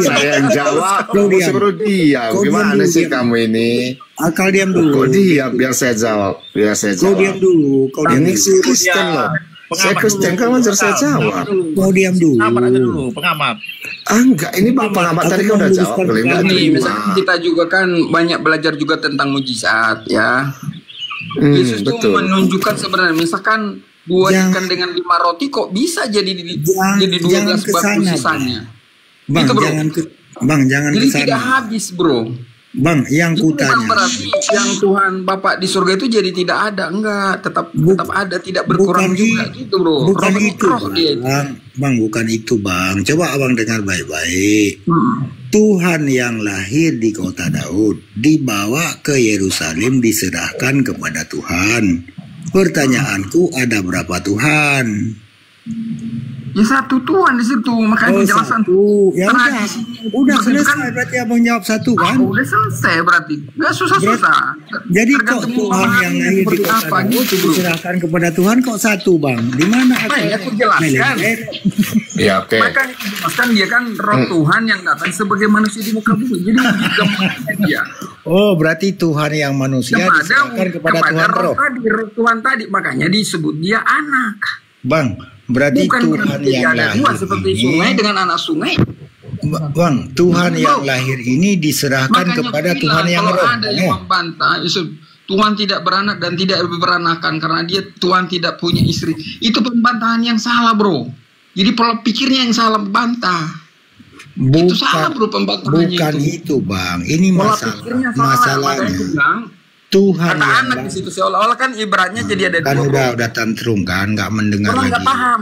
saya yang jawab, Kau kok diam. suruh diam. Kau diam Gimana dulu, sih diam. kamu ini? Akal diam dulu. Kok diam? Biar saya jawab. Kau diam dulu. Kau diam Ini dulu. Kristen loh. Saya Pengamat Kristen kan wajar saya jawab. Kau diam dulu. Pengamat aja dulu, pengamat. Enggak, ini Bang pengamat tadi kan udah jawab. Boleh nggak Ini terima? misalnya kita juga kan banyak belajar juga tentang mujizat ya. Yesus itu betul. menunjukkan sebenarnya misalkan 2 Jangan- ikan dengan 5 roti kok bisa jadi Jangan 12 batu kesana, sisanya. Bang, Itu, bro. jangan Jadi ke tidak sana. habis bro. Bang, yang Itu bukan kutanya. berarti yang Tuhan Bapak di surga itu jadi tidak ada, enggak, tetap ada, tidak berkurang juga gitu bro. Bukan Roh- itu, roh dia itu. Bang, bukan itu, Bang. Coba Abang dengar baik-baik. Hmm. Tuhan yang lahir di kota Daud dibawa ke Yerusalem, diserahkan kepada Tuhan. Pertanyaanku, ada berapa Tuhan? Ya satu Tuhan di situ, makanya penjelasan satu. Ya udah, tradisi udah itu selesai. kan- Berarti Abang jawab satu kan? Udah selesai berarti, nggak susah-susah. Jadi kok Tergantung Tuhan memahami yang lahir di seperti kota apa Daud gitu bro. diserahkan kepada Tuhan kok satu, Bang? Di mana Makanya aku jelaskan. Ya oke. Makanya aku jelaskan dia kan roh Tuhan yang datang sebagai manusia di muka bumi. Jadi gambarnya dia. Oh, berarti Tuhan yang manusia diserahkan kepada Tuhan roh. roh Tuhan tadi, makanya disebut dia anak. Bang, berarti Bukan Tuhan berarti yang ada lahir dua seperti ini, sungai dengan anak sungai. Bang, Tuhan yang lahir ini diserahkan Makanya kepada aku Tuhan bilang, yang kalau roh. ada yang membantah Yesus, Tuhan tidak beranak dan tidak beranakan karena dia Tuhan tidak punya istri. Itu pembantahan yang salah bro. Jadi pola pikirnya yang salah membantah. Itu salah bro pembantahannya Bukan itu. itu, Bang. Ini Pola masalah. pikirnya salah. Makanya aku Masalahnya bilang, Tuhan kata yang anak di situ seolah-olah kan ibaratnya jadi ada kan dua. udah tantrum kan, nggak mendengar Orang nggak lagi. paham.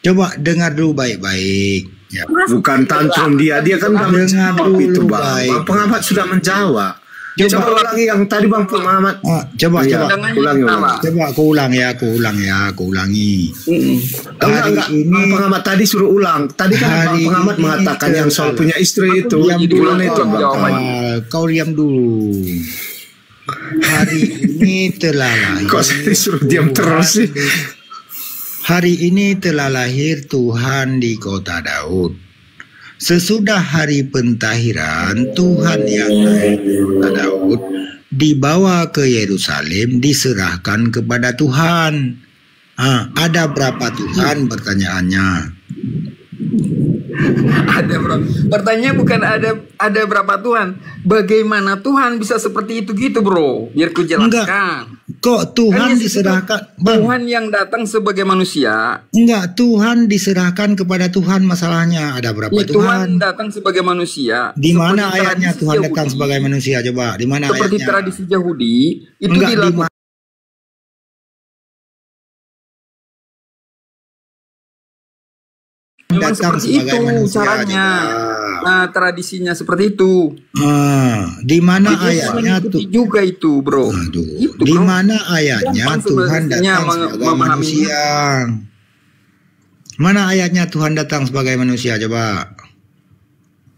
Coba dengar dulu baik-baik. Ya. Bukan tantrum dia kan udah Dengar menjawab dulu itu Bang. baik. Bang pengamat sudah menjawab. Coba ulangi yang tadi Bang pengamat. Coba, Iya, coba. ulangi. Coba aku ulangi. Enggak. ini Bang pengamat tadi suruh ulang. Tadi kan Bang hari pengamat ini mengatakan yang soal punya istri itu. diam dulu. Ulang itu Bang. Kau diam dulu. Hari ini telah lahir. Kok saya disuruh diam terus sih? Hari ini telah lahir Tuhan di kota Daud. Sesudah hari pentahiran, Tuhan yang lahir di kota Daud dibawa ke Yerusalem, diserahkan kepada Tuhan. Ada berapa Tuhan pertanyaannya? Ada bro. Pertanyaannya bukan ada berapa Tuhan. Bagaimana Tuhan bisa seperti itu gitu bro? Biar ku jelaskan. Enggak. Kok Tuhan diserahkan? Bang. Tuhan yang datang sebagai manusia. Enggak, Tuhan diserahkan kepada Tuhan masalahnya. Ada berapa Ya, Tuhan? Tuhan datang sebagai manusia. Di mana Seperti ayatnya tradisi Tuhan datang Yahudi. sebagai manusia? Coba, di mana Seperti ayatnya? tradisi Yahudi itu Enggak, di dilakukan. Memang datang seperti sebagai itu manusia, caranya. coba. Nah, tradisinya seperti itu. Di mana Jadi ayatnya mengikuti tuh? juga itu, bro. Aduh, Itu, di bro. mana ayatnya Gampang Tuhan sebenarnya datang sebagai memahaminya. manusia? Mana ayatnya Tuhan datang sebagai manusia? Coba.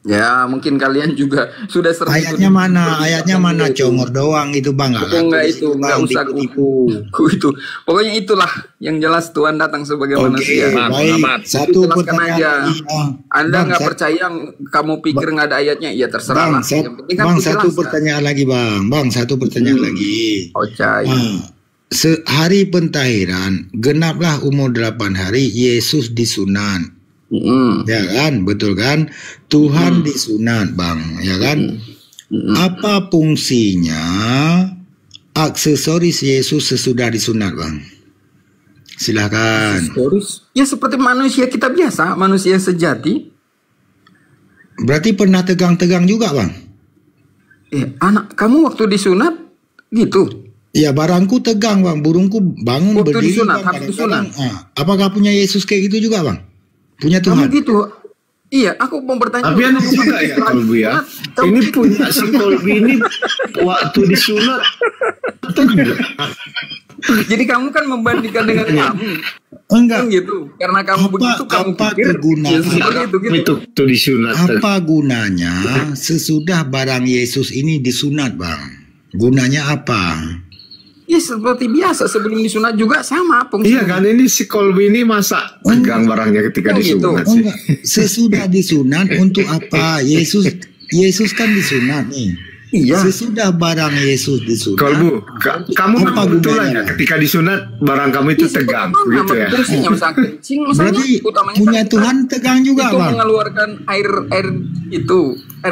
Ya, mungkin kalian juga sudah sering Ayatnya itu mana? Ayatnya mana? Congor doang itu bang. Enggak itu, enggak usah tipu. itu. Pokoknya itulah yang jelas Tuhan datang sebagai Oke, manusia. baik. Satu Jelaskan pertanyaan. aja. Iya. Anda Bang, nggak percaya, kamu pikir nggak ada ayatnya, ya terserah Bang, lah. Yang penting kan bang, ku satu jelaskan. pertanyaan lagi bang. Bang, satu pertanyaan lagi. Ocai. Sehari pentahiran, genaplah umur 8 hari, Yesus disunat. Ya kan, betul kan? Tuhan disunat, bang, ya kan? Apa fungsinya aksesoris Yesus sesudah disunat, bang? Silakan. Ya seperti manusia kita biasa, manusia sejati. Berarti pernah tegang-tegang juga, bang? Anak kamu waktu disunat gitu. Ya, barangku tegang, bang. Burungku bangun Waktu berdiri, disunat, bang. habis disunat. Apakah punya Yesus kayak gitu juga, bang? Punya Tuhan? Kamu gitu. Iya, aku mau bertanya. Tapi ada juga ya Kolbu ya. Ini punya si Kolbu ini waktu disunat. Jadi kamu kan membandingkan dengan kamu. Enggak. Kan gitu. Karena kamu begitu, kamu pikir kegunaan? Yesus seperti itu gitu. Itu disunat. Apa gunanya sesudah barang Yesus ini disunat, bang? Gunanya apa? Ya seperti biasa sebelum disunat juga sama fungsinya. Iya kan, ini si Kolbu ini masa tegang barangnya ketika Oh, gitu. disunat sih. Enggak. Sesudah disunat untuk apa? Yesus kan disunat nih. Iya. Sesudah barang Yesus disunat. Kolbu, kamu Apa kebetulan gunanya? ya ketika disunat barang kamu itu tegang, begitu ya? Fungsinya masa kencing, Berarti utamanya punya kan Tuhan tegang juga, itu bang. mengeluarkan air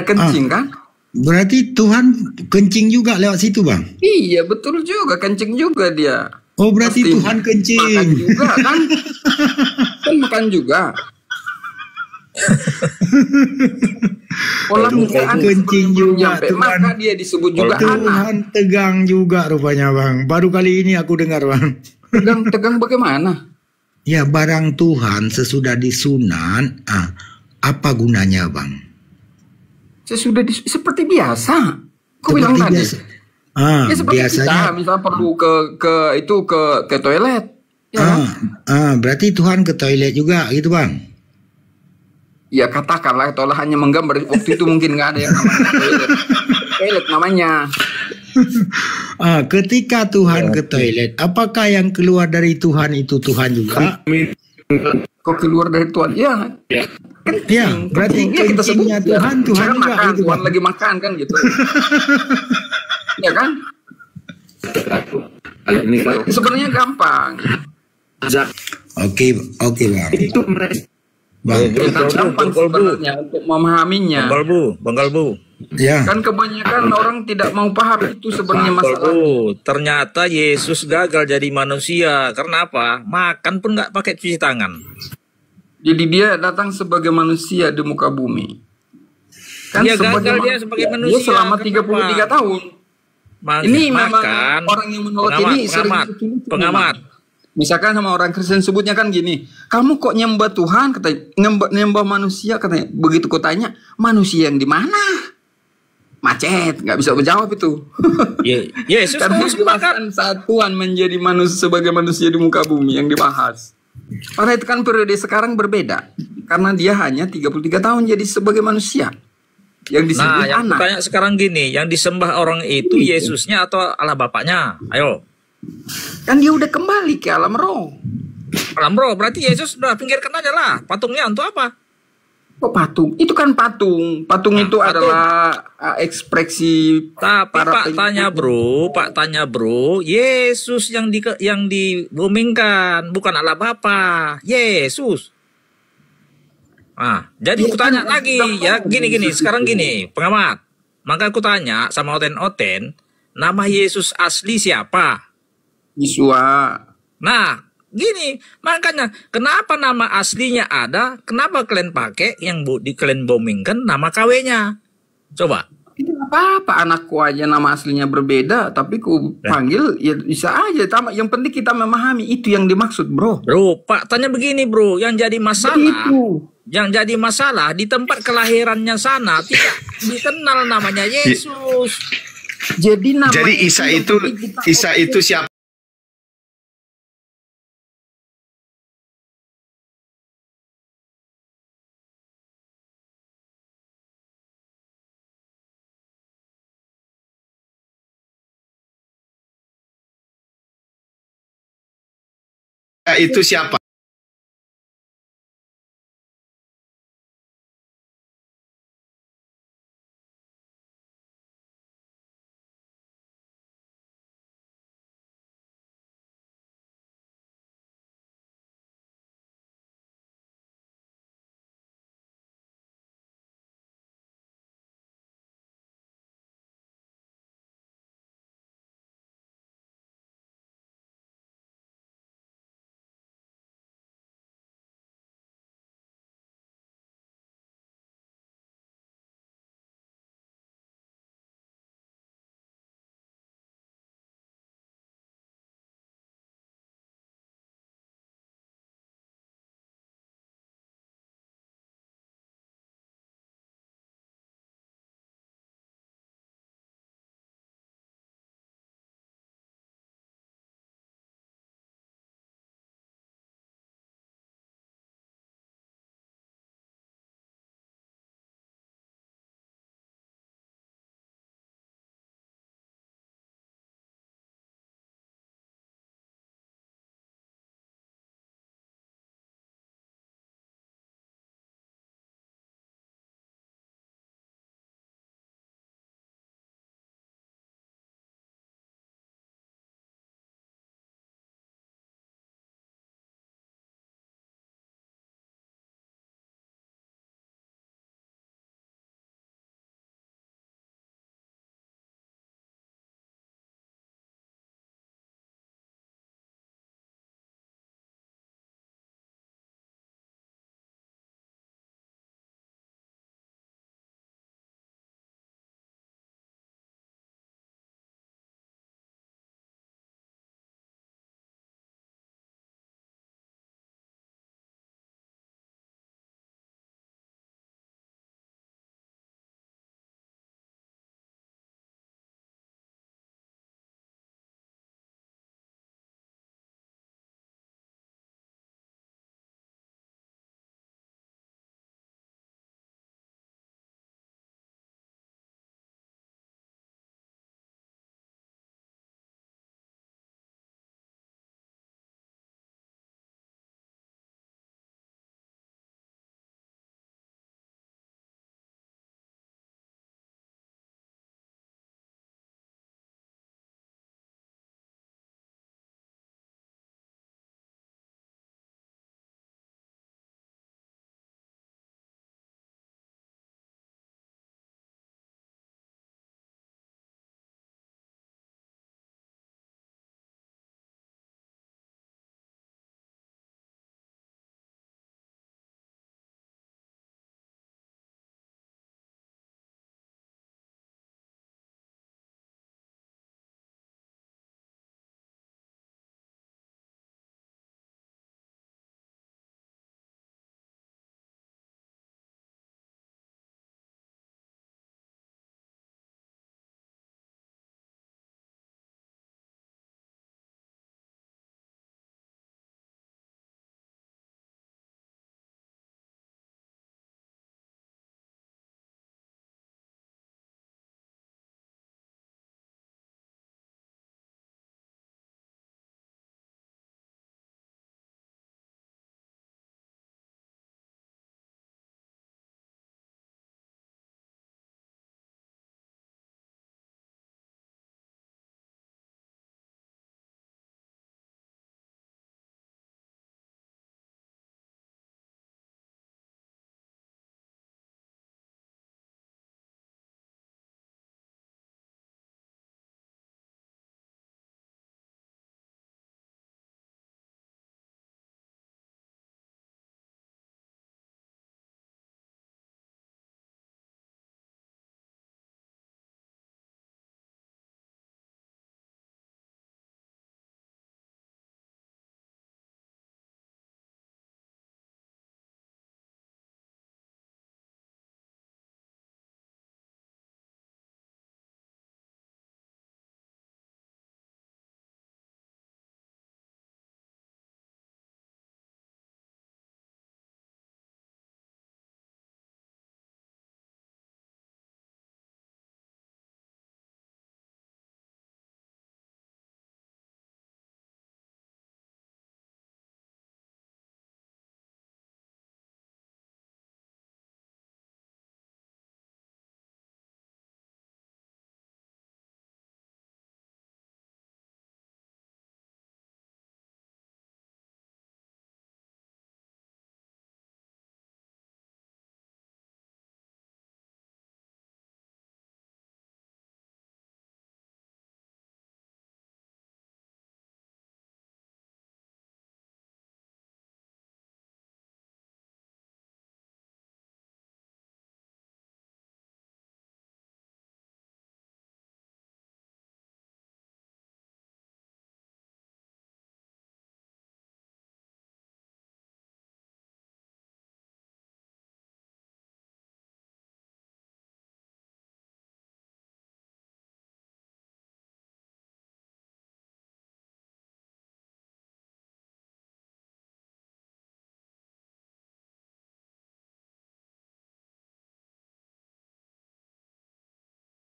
kencing kan? Berarti Tuhan kencing juga lewat situ, bang. Iya betul juga, kencing juga dia. Oh, berarti Pasti Tuhan makan kencing. juga kan? Kan makan juga. Pola Tuhan kencing juga, nyampe, Tuhan. maka dia disebut juga anak. Tuhan tegang juga rupanya, bang. Baru kali ini aku dengar, bang. Tegang bagaimana? Ya, barang Tuhan sesudah disunat, apa gunanya, bang? Seperti biasa. Kau bilang tadi. biasa. Ya seperti Biasanya. kita misalnya perlu ke toilet. Ya, kan? Berarti Tuhan ke toilet juga, gitu, bang. Ya katakanlah tolong hanya menggambar waktu itu mungkin nggak ada yang namanya toilet namanya. Ketika Tuhan ke toilet, apakah yang keluar dari Tuhan itu Tuhan juga? Kok keluar dari Tuhan? Ya. Ya, berarti Ya, kita sebut kencingnya Tuhan, ya, Tuhan juga makan, itu, Tuhan bang. lagi makan kan gitu. Ya kan? Sebenarnya gampang. Oke, bang. Itu mereka. Bang, Gampang sebenarnya untuk memahaminya. Bang Kalbu. ya. Kan kebanyakan orang tidak mau paham itu sebenarnya Bang masalah. Kalbu, ternyata Yesus gagal jadi manusia. Karena apa? Makan pun nggak pakai cuci tangan. Jadi dia datang sebagai manusia di muka bumi. Kan Dia gagal sebagai dia sebagai manusia. Dia selama Kenapa? 33 tahun. Ini memang orang yang menolak ini sering pengamat. Misalkan sama orang Kristen sebutnya kan gini, kamu kok nyembah Tuhan, katanya, nyembah manusia, katanya. Begitu kau tanya, manusia yang di mana? Macet, nggak bisa menjawab itu. Yesus Karena mau sepakat. dijelaskan saat Tuhan menjadi manusia sebagai manusia di muka bumi yang dibahas. Karena itu kan periode sekarang berbeda. Karena dia hanya 33 tahun jadi sebagai manusia. Yang disebut Nah, yang anak. tanya sekarang gini, yang disembah orang itu Yesusnya atau Allah Bapaknya? Ayo. Kan dia udah kembali ke alam roh. Alam roh, berarti Yesus udah pinggirkan aja lah. Patungnya untuk apa? Kok patung? Itu kan patung. Patung itu adalah ekspresi Tapi para Pak tanya bro, Yesus yang dibumingkan bukan Allah Bapa, Yesus. Jadi aku tanya lagi ya, gini, sekarang gini, pengamat. Maka aku tanya sama Oten, nama Yesus asli siapa? Yesua. Nah, gini, makanya kenapa nama aslinya ada, kenapa kalian pakai yang kalian boomingkan nama KW-nya? Coba. Itu apa-apa, anakku aja nama aslinya berbeda, tapi ku panggil ya bisa aja. Yang penting kita memahami itu yang dimaksud, bro. Bro, Pak tanya begini, bro, yang jadi masalah di tempat kelahirannya sana tidak dikenal namanya Yesus. Jadi Isa itu siapa? Itu siapa?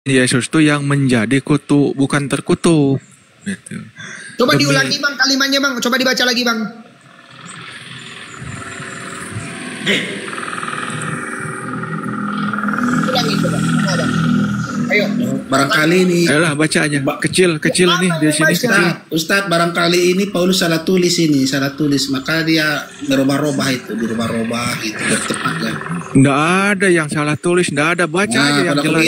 Yesus tuh yang menjadi kutuk, bukan terkutuk. Gitu. Coba diulangi Bang kalimatnya Bang, coba dibaca lagi Bang. Ulangi coba. Ayo. Barangkali ini. Ayolah baca aja. Kecil nih di sini. Ustaz, barangkali ini Paulus salah tulis maka dia berubah-ubah itu, gitu bertepatnya. Nggak ada yang salah tulis, nggak ada, baca aja yang jelas.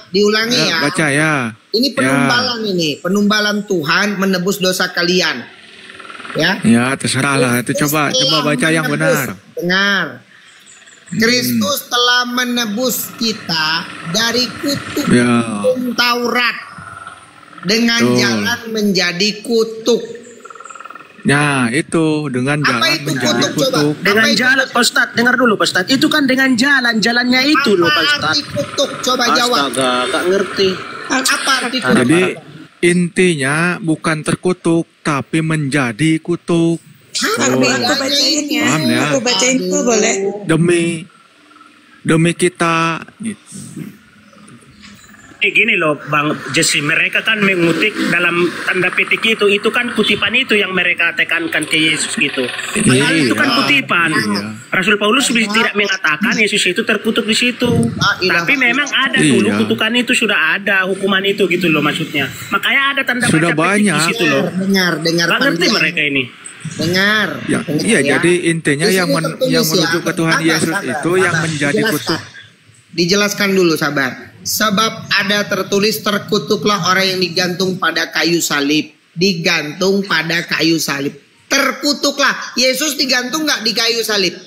Diulangi ya. Baca ya. Ini penumbalan penumbalan Tuhan menebus dosa kalian. Ya. Ya, terserah lah. Itu coba baca yang benar. Dengar. Kristus telah menebus kita dari kutuk hukum Taurat dengan jalan menjadi kutuk. Nah, itu dengan jalan menjadi kutuk. Dengan jalan, Ustaz, dengar dulu Ustaz. Itu kan dengan jalannya itu loh Ustaz. Apa arti kutuk? Coba jawab. Astaga, gak ngerti. Apa arti kutuk? Jadi intinya bukan terkutuk tapi menjadi kutuk. Aku bacain ya. Paham ya? Aku bacain tuh boleh. Demi kita gitu. Gini loh Bang Jesse, mereka kan mengutip dalam tanda petik itu kan kutipan itu yang mereka tekankan ke Yesus gitu. Padahal itu kan kutipan. Rasul Paulus tidak mengatakan Yesus itu terkutuk di situ. Tapi memang ada dulu kutukan itu, sudah ada hukuman itu gitu loh maksudnya. Makanya ada tanda sudah baca petik di situ loh. Dengar. Gak ngerti mereka ini. Dengar. Iya, jadi intinya yang menuju ke Tuhan Yesus itu yang menjadi kutuk. Dijelaskan dulu, sabar. Sebab ada tertulis, terkutuklah orang yang digantung pada kayu salib. Digantung pada kayu salib. Terkutuklah. Yesus digantung nggak di kayu salib?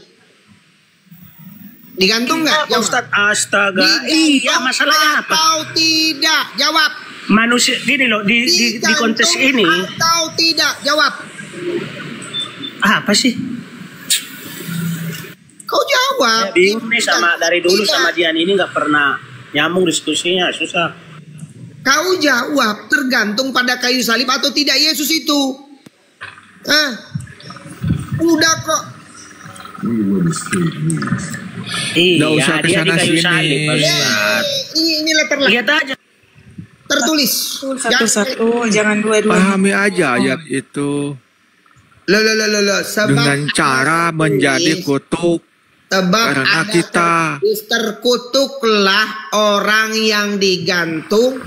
Digantung nggak? Ustaz, astaga. Iya, masalahnya apa? Atau tidak? Jawab. Manusia, gini loh, di kontes ini. Atau tidak? Jawab. Apa sih? Kau jawab. Bingung nih sama dari dulu sama Dian ini nggak pernah nyambung diskusinya, susah. Kau jawab, tergantung pada kayu salib atau tidak Yesus itu. Udah kok. Iya, usah dia di kayu salib. Ini letternya. Lihat aja. Tertulis. Satu-satu, jangan dua-dua. Pahami aja ayat itu. Dengan cara menjadi kutuk. Karena kita terkutuklah orang yang digantung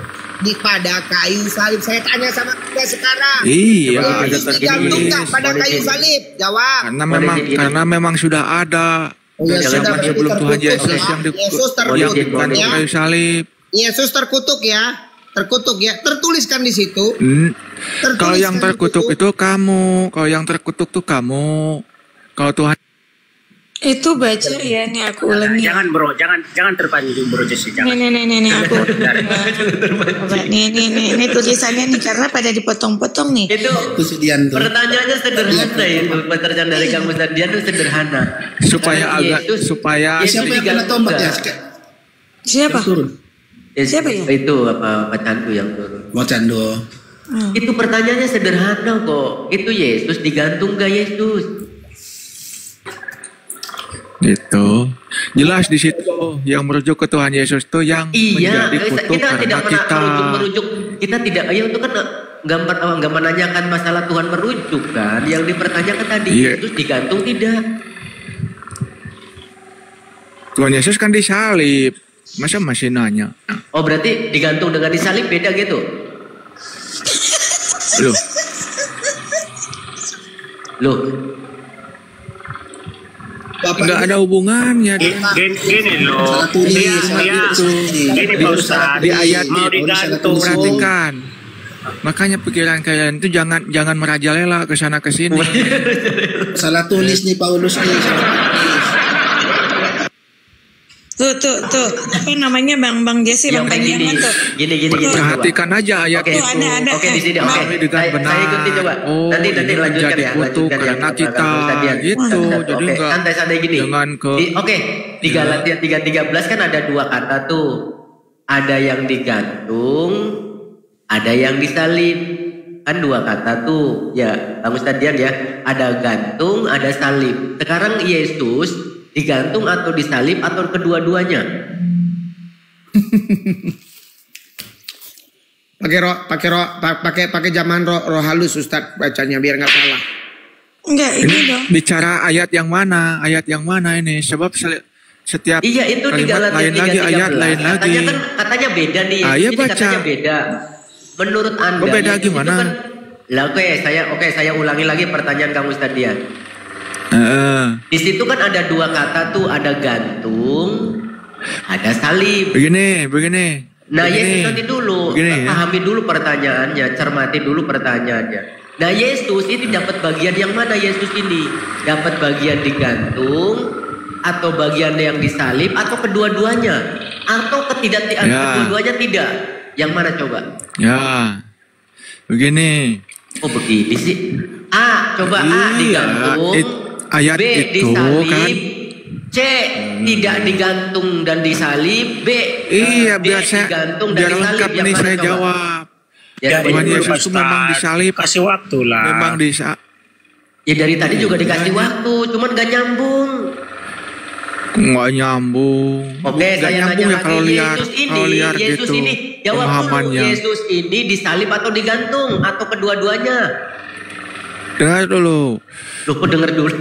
pada kayu salib. Saya tanya sama kita sekarang. Iya, ada digantung tak pada kayu salib? Jawab. Karena memang sudah ada. Sebelum Tuhan Yesus yang digantung kayu salib. Yesus terkutuk ya. Tertuliskan di situ. Kalau yang terkutuk itu kamu. Kalau yang terkutuk tuh kamu. Kalau Tuhan itu baca ya, nih aku ulangi. Jangan bro, jangan terpancing bro Jesse, jangan. Nih aku. Ini tulisannya nih karena pada dipotong-potong nih. Itu pertanyaannya sederhana itu, pertanyaan dari Kang Ustaz Dian itu sederhana. Supaya siapa yang kena tombak ya? Siapa? Siapa ya? Itu Pak Candu yang turun. Pak Candu. Itu pertanyaannya sederhana kok. Itu Yesus digantung gak Yesus? Gitu. Jelas di situ yang merujuk ke Tuhan Yesus itu yang menjadi kutuk kita karena tidak pernah merujuk. Kita tidak, ya itu kan nggak menanyakan masalah Tuhan merujuk kan. Yang dipertanyakan tadi Yesus digantung tidak. Tuhan Yesus kan disalib. Masa masih nanya? Oh berarti digantung dengan disalib beda gitu? Loh. Nggak ada hubungannya. Gini loh. Gini Pak Ustaz. Di ayat mau digantung. Perhatikan. Makanya pikiran kalian itu jangan merajalela ke sana ke sini. Salah tulis nih Paulus nih. Tuh. Apa namanya Bang Jesse, Bang Panjangan tuh. Gini. Perhatikan aja ayat itu. Ada. Oke, di sini. Oke. Saya ikuti coba. Nanti lanjutkan ya. Lanjutkan karena kita gitu. Jadi enggak santai gini. Oke. Di Galatia 3:13 kan ada dua kata tuh. Ada yang digantung, ada yang disalib. Kan dua kata tuh. Ya, Bang Ustaz Dian ya. Ada gantung, ada salib. Sekarang Yesus digantung atau disalib atau kedua-duanya? Pakai zaman roh halus Ustadz bacanya biar nggak salah. Enggak, ini dong. Bicara ayat yang mana? Ayat yang mana ini? Sebab setiap iya itu di kalimat Galatia lain lagi, ayat lain lagi. Katanya beda nih. Iya ini baca. Katanya beda. Menurut Anda beda gimana? Kan, saya ulangi lagi pertanyaan kamu Ustadz Dian. Di situ kan ada dua kata tuh, ada gantung, ada salib. Begini. Nah Yesus nanti dulu, pahami dulu pertanyaannya, cermati dulu pertanyaannya. Nah Yesus ini dapat bagian yang mana Yesus ini? Dapat bagian digantung, atau bagian yang disalib, atau kedua-duanya? Atau kedua-duanya tidak? Yang mana coba? Ya, begini. Oh begini sih. A, coba A digantung, ayat B itu disalib, kan. C tidak digantung dan disalib, B biar digantung dan biar disalib. lengkap Yang nih mana saya coba? jawab. Ya, Tuhan Yesus itu memang disalib. Kasih waktu lah. Memang disalib. Ya dari tadi juga dikasih waktu, cuman gak nyambung. Nggak nyambung. Oke, saya nyambung nanya ya kalau lagi. liar Yesus gitu. ini jawab dulu. Pemahamannya. Yesus ini disalib atau digantung atau kedua-duanya? Dengar dulu. Loh, kok denger dulu?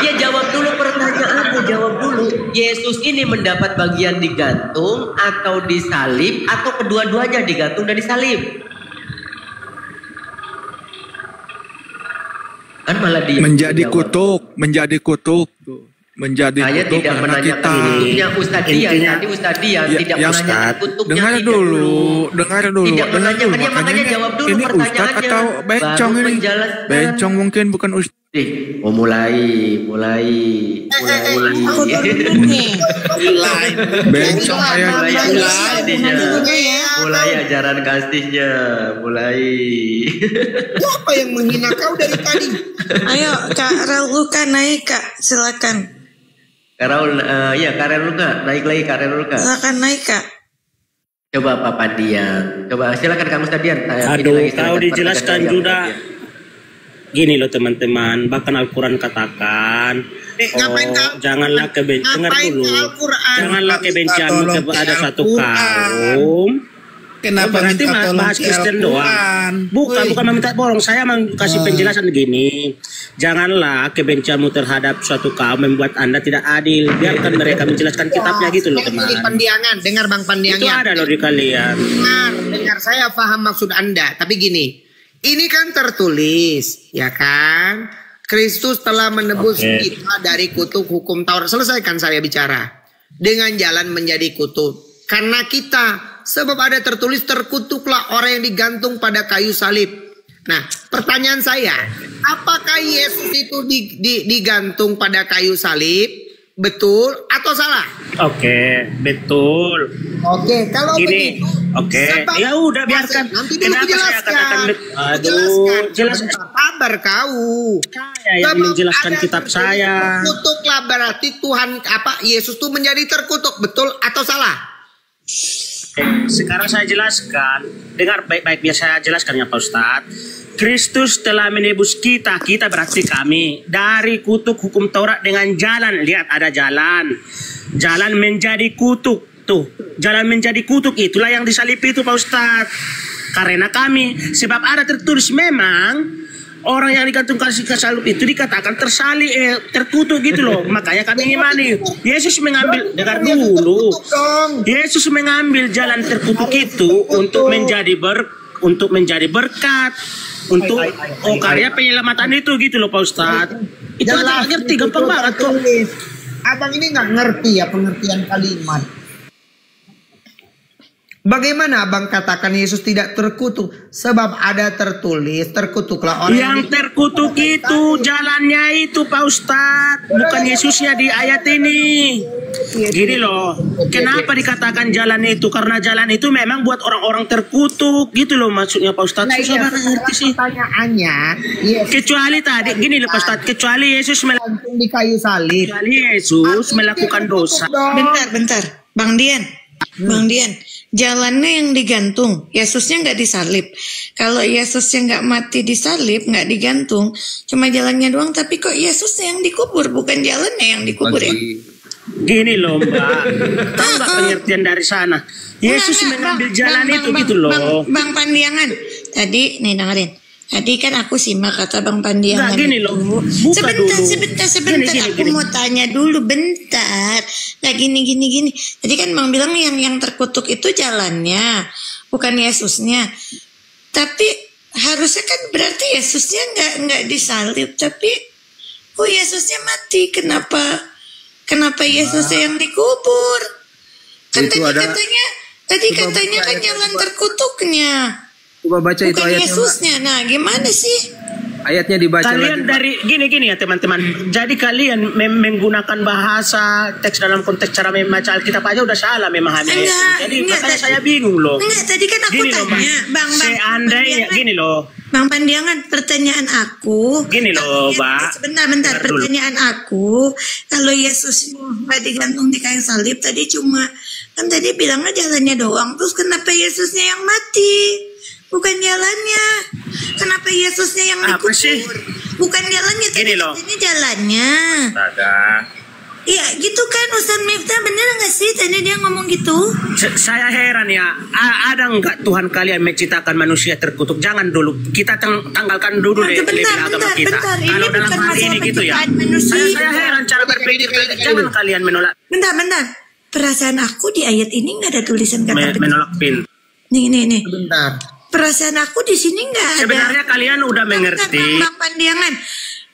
Ya jawab dulu pertanyaannya, jawab dulu. Yesus ini mendapat bagian digantung atau disalib atau kedua-duanya digantung dan disalib? Kan malah menjadi kutuk. Menjadi saya kutuk tidak menanyakan kita. kutuknya Ustadz Dian. Tadi Ustadz Dian tidak menanyakan kutuknya. Dengar dulu. Tidak menanyakan, ya makanya jawab dulu ini pertanyaannya. Ustadz atau bencong ini? Bencong mungkin bukan Ustadz. Oh mulai. Bencong mulai ajaran kasihnya, mulai. Siapa yang menghina kau dari tadi? Ayo Kak Rauluka naik Kak, silakan. Kak Rauluka naik lagi Kak Rauluka. Silakan naik Kak. Coba Pak Pandian, coba silakan Kang Ustadz Dian. Aduh, kau dijelaskan juga. Gini loh teman-teman, bahkan Al-Quran katakan, janganlah kebencianmu kepada satu kaum. Kenapa berarti minta tolong bahas Kristen doang? Bukan meminta tolong. Saya kasih penjelasan gini. Janganlah kebencianmu terhadap suatu kaum membuat Anda tidak adil. Biarkan mereka menjelaskan kitabnya gitu loh teman. Pandiangan, dengar Bang Pandiangan. Itu ada loh di kalian. Dengar, saya paham maksud Anda. Tapi gini, ini kan tertulis, ya kan? Kristus telah menebus kita dari kutuk hukum Taurat. Selesaikan saya bicara. Dengan jalan menjadi kutuk. Karena kita, sebab ada tertulis terkutuklah orang yang digantung pada kayu salib. Nah, pertanyaan saya, apakah Yesus itu digantung pada kayu salib? Betul atau salah? Oke, betul. Oke, kalau gini, begitu, ya udah biarkan. Nanti dulu jelaskan. Jelaskan. Kabar kau. Saya yang menjelaskan kitab saya. Terkutuklah berarti Tuhan Yesus itu menjadi terkutuk, betul atau salah? Sekarang saya jelaskan. Dengar baik-baik, biar saya jelaskan ya Pak Ustadz. Kristus telah menebus kita berarti kami dari kutuk hukum Taurat dengan jalan. Lihat ada jalan menjadi kutuk. Tuh, jalan menjadi kutuk itulah yang disalib itu Pak Ustadz. Karena kami, sebab ada tertulis memang orang yang digantung kasih salib itu dikatakan terkutuk gitu loh. Makanya kami ngimani. Yesus mengambil, dengar dulu. Yesus mengambil jalan terkutuk itu untuk menjadi berkat. Untuk karya penyelamatan itu gitu loh Pak Ustadz. Itu aja ngerti, gampang banget kok. Abang ini nggak ngerti ya pengertian kalimat. Bagaimana abang katakan Yesus tidak terkutuk? Sebab ada tertulis terkutuklah orang yang terkutuk itu jalannya itu Pak Ustadz, bukan Yesusnya di ayat ini. Gini loh, kenapa dikatakan jalan itu? Karena jalan itu memang buat orang-orang terkutuk gitu loh maksudnya Pak Ustadz. Susah banget ngerti sih. Pertanyaannya, kecuali tadi gini loh Pak Ustadz, kecuali Yesus melakukan di kayu salib. Kecuali Yesus melakukan dosa. Bentar, Bang Dian. Jalannya yang digantung, Yesusnya nggak disalib. Kalau Yesusnya nggak mati disalib, nggak digantung, cuma jalannya doang. Tapi kok Yesusnya yang dikubur, bukan jalannya yang dikubur ya? Gini loh Mbak, tahu nggak pengertian dari sana? Yesus mengambil jalan itu gitu loh. Bang Pandiangan, tadi nih dengerin. Tadi kan aku simak kata Bang Pandiangan. Nggak, gini loh, Sebentar. Aku mau tanya dulu, bentar. Nggak gini. Tadi kan Bang bilang yang terkutuk itu jalannya, bukan Yesusnya. Tapi harusnya kan berarti Yesusnya nggak disalib, tapi Yesusnya mati. Kenapa Yesusnya yang dikubur? Kan tadi katanya kan jalan terkutuknya. Coba baca itu bukan ayatnya. Yesusnya. Nah, gimana sih? Ayatnya dibaca kalian lagi. dari gini ya teman-teman. Jadi kalian menggunakan bahasa teks dalam konteks cara membaca Alkitab aja udah salah memahami. Jadi makanya saya bingung loh. Enggak, tadi kan aku tanya, Bang seandainya gini loh. Bang Pandiangan, pertanyaan aku. Gini loh, Mbak. Sebentar. Pertanyaan aku, kalau Yesus nggak digantung di kayu salib, tadi kan tadi bilangnya jalannya doang. Terus kenapa Yesusnya yang mati? Bukan jalannya. Kenapa Yesusnya yang dikubur? Bukan jalannya, tadi katanya jalannya. Iya gitu kan Ustaz Miftah, bener gak sih tadi dia ngomong gitu? Saya heran ya, ada nggak Tuhan kalian menciptakan manusia terkutuk? Jangan dulu, kita tanggalkan dulu label agama kita. Kalau dalam hal ini gitu ya, saya heran cara berpikir kalian. Jangan kalian menolak. Bentar. Perasaan aku di ayat ini nggak ada tulisan kata menolak pin. Nih. Bentar. Perasaan aku di sini nggak ada. Sebenarnya kalian udah mengerti. Bang Pandiangan,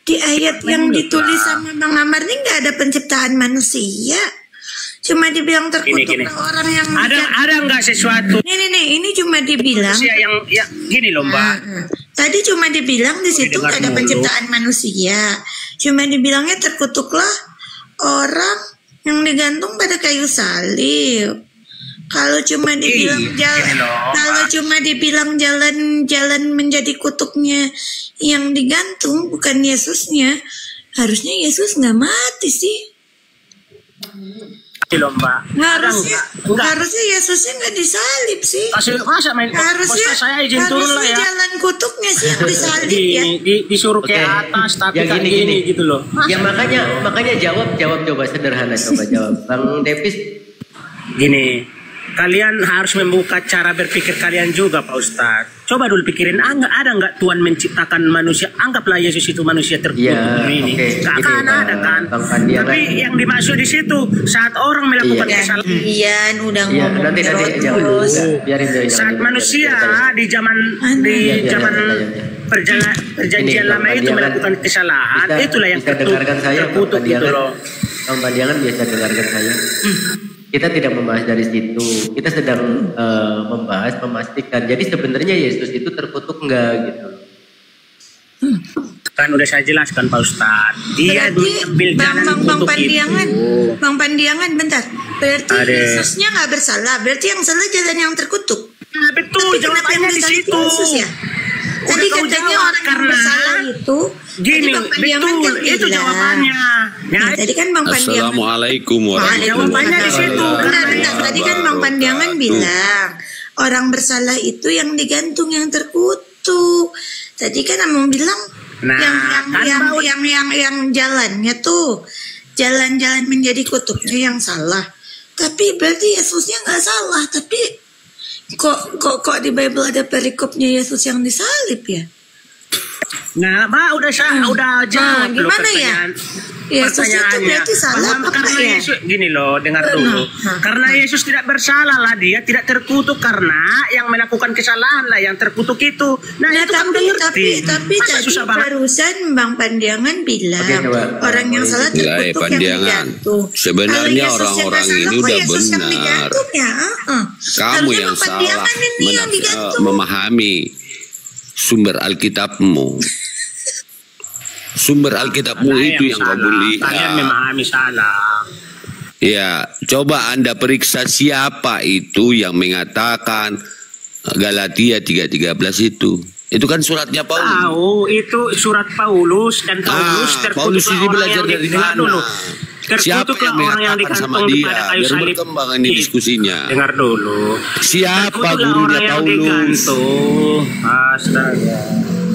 di ayat yang ditulis sama Bang Amar ini nggak ada penciptaan manusia. Cuma dibilang terkutuk orang yang ada nggak sesuatu? Nih, ini cuma dibilang. Manusia yang gini loh Mbak. Tadi cuma dibilang di situ nggak ada penciptaan manusia. Cuma dibilangnya terkutuklah orang yang digantung pada kayu salib. Kalau cuma dibilang jalan menjadi kutuknya yang digantung bukan Yesusnya, harusnya Yesus nggak mati sih. Harusnya Yesusnya nggak disalib sih. Harusnya jalan kutuknya sih yang disalib ya. Disuruh ke atas tapi kan gini gitu loh. Ya makanya jawab coba sederhana, coba jawab Bang Davis. Gini, kalian harus membuka cara berpikir kalian juga Pak Ustadz. Coba dulu pikirin, ada nggak Tuhan menciptakan manusia? Anggaplah Yesus itu manusia terkutuk ini. Gak akan ada kan? Tapi yang dimaksud di situ saat orang melakukan kesalahan. Iya, udah ngomong nanti terus. Saat manusia di zaman perjanjian lama itu melakukan kesalahan, itulah yang terkutuk gitu loh. Bang Pandiangan biasa dengarkan saya. Kita tidak membahas dari situ. Kita sedang memastikan. Jadi sebenarnya Yesus itu terkutuk enggak gitu. Kan udah saya jelaskan Pak Ustadz. Dia ambil jalan Bang Pandiangan. Bang Pandiangan bentar. Berarti Yesusnya nggak bersalah. Berarti yang salah jalan yang terkutuk. Betul. Jawabannya di situ. Ya? Tadi katanya orang yang bersalah itu. Gini, betul. Itu jawabannya. Nah, tadi kan Bang Pandiangan. Assalamualaikum warahmatullahi wabarakatuh. Tadi kan Bang Pandiangan bilang orang bersalah itu yang digantung yang terkutuk. Tadi kan Abang bilang yang jalannya tuh jalan-jalan menjadi kutuknya yang salah. Tapi berarti Yesusnya nggak salah. Tapi kok di Bible ada perikopnya Yesus yang disalib ya? Nah, udah jawab loh pertanyaan. Yesus itu berarti salah apa ya? Gini loh, dengar dulu. Karena Yesus tidak bersalah lah, dia tidak terkutuk karena yang melakukan kesalahan lah yang terkutuk itu. Nah, itu kan udah ngerti. Tapi tadi barusan Bang Pandiangan bilang orang yang salah terkutuk yang digantung. Sebenarnya orang-orang ini udah benar. Kamu yang salah memahami sumber Alkitabmu. Sumber Alkitabmu itu yang kamu lihat. Kalian memahami salah. Ya, coba Anda periksa siapa itu yang mengatakan Galatia 3:13 itu. Itu kan suratnya Paulus. Tahu, itu surat Paulus dan Paulus ini belajar dari mana? Siapa yang mengatakan sama dia? Biar berkembang ini diskusinya. Dengar dulu. Siapa gurunya Paulus? Astaga.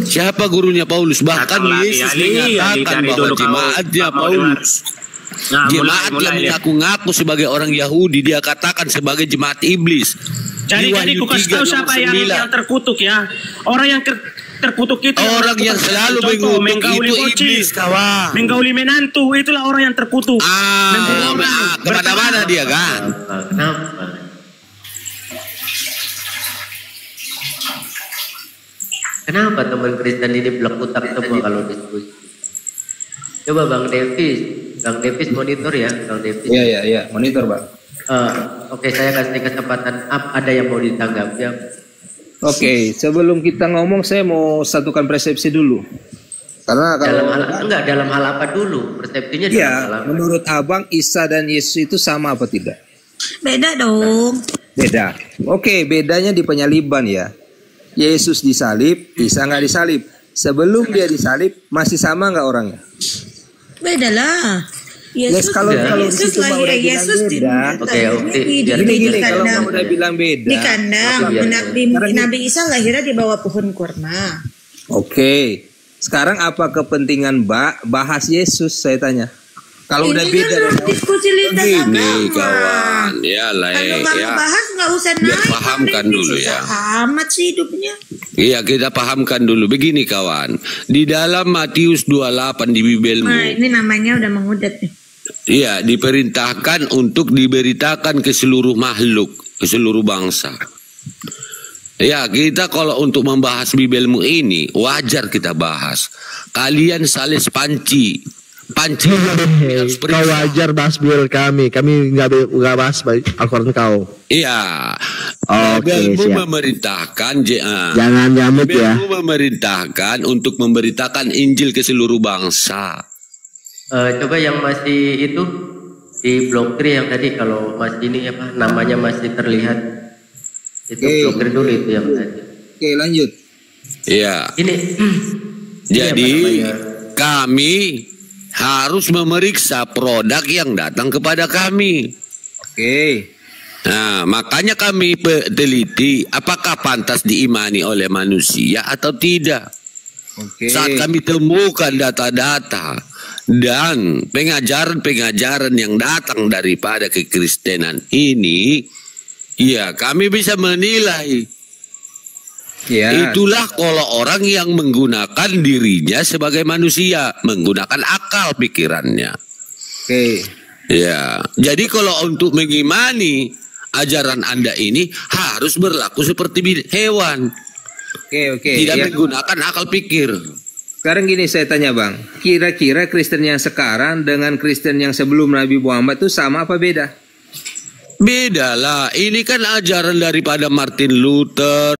Siapa gurunya Paulus? Bahkan Yesus mengatakan bahwa jemaatnya Paulus. Nah, Jemaat yang mengaku-ngaku sebagai orang Yahudi dia katakan sebagai jemaat iblis. Jadi ku kasih tahu siapa yang terkutuk ya. Orang yang terkutuk itu orang yang selalu mengutuk itu iblis, kawan. Menggauli menantu, itulah orang yang terkutuk. Kemana-mana dia kan. Kenapa teman Kristen ini belekutak semua kalau diskusi? Coba Bang Davis monitor ya, Bang Davis. Iya, monitor Bang. Oke, saya kasih kesempatan. Ada yang mau ditanggapi ya? Oke, sebelum kita ngomong saya mau satukan persepsi dulu. Karena kalau dalam hal apa dulu? Persepsinya dalam hal apa? Menurut Abang Isa dan Yesus itu sama apa tidak? Beda dong. Beda. Oke, bedanya di penyaliban ya. Yesus disalib, Isa nggak disalib. Sebelum dia disalib masih sama nggak orangnya? Beda lah. Yesus kalau Yesus lagi Yesus beda. Oke. Gini kalau kamu udah bilang beda. Di kandang. Nabi Isa lahirnya di bawah pohon kurma. Oke. Sekarang apa kepentingan bahas Yesus saya tanya? Kalau udah beda diskusi lintas ini kawan, ya lah ya. Bahas nggak usah biar pahamkan dulu ya. Amat sih hidupnya. Iya, kita pahamkan dulu. Begini kawan, di dalam Matius 28 di Bibelmu. Nah, ini namanya udah mengudat nih. Iya, diperintahkan untuk diberitakan ke seluruh makhluk, ke seluruh bangsa. Ya, kita kalau untuk membahas Bibelmu ini wajar kita bahas. Kalian salis panci kau wajar bahas Bibel kami nggak bahas Al-Quran kau. Iya. Bibelmu memerintahkan jangan nyamuk ya. Bibelmu memerintahkan untuk memberitakan Injil ke seluruh bangsa. Coba yang masih itu di blokir yang tadi, kalau masih ini apa namanya masih terlihat itu blokir dulu itu yang tadi. Oke, lanjut. Iya. Jadi kami harus memeriksa produk yang datang kepada kami. Oke. Nah, makanya kami teliti apakah pantas diimani oleh manusia atau tidak. Oke. Saat kami temukan data-data dan pengajaran-pengajaran yang datang daripada kekristenan ini, ya kami bisa menilai. Ya. Itulah kalau orang yang menggunakan dirinya sebagai manusia, menggunakan akal pikirannya. Oke. Ya, jadi kalau untuk mengimani ajaran Anda ini harus berlaku seperti hewan. Oke. Tidak menggunakan akal pikir. Sekarang gini saya tanya Bang, kira-kira Kristen yang sekarang dengan Kristen yang sebelum Nabi Muhammad itu sama apa beda? Beda lah, ini kan ajaran daripada Martin Luther.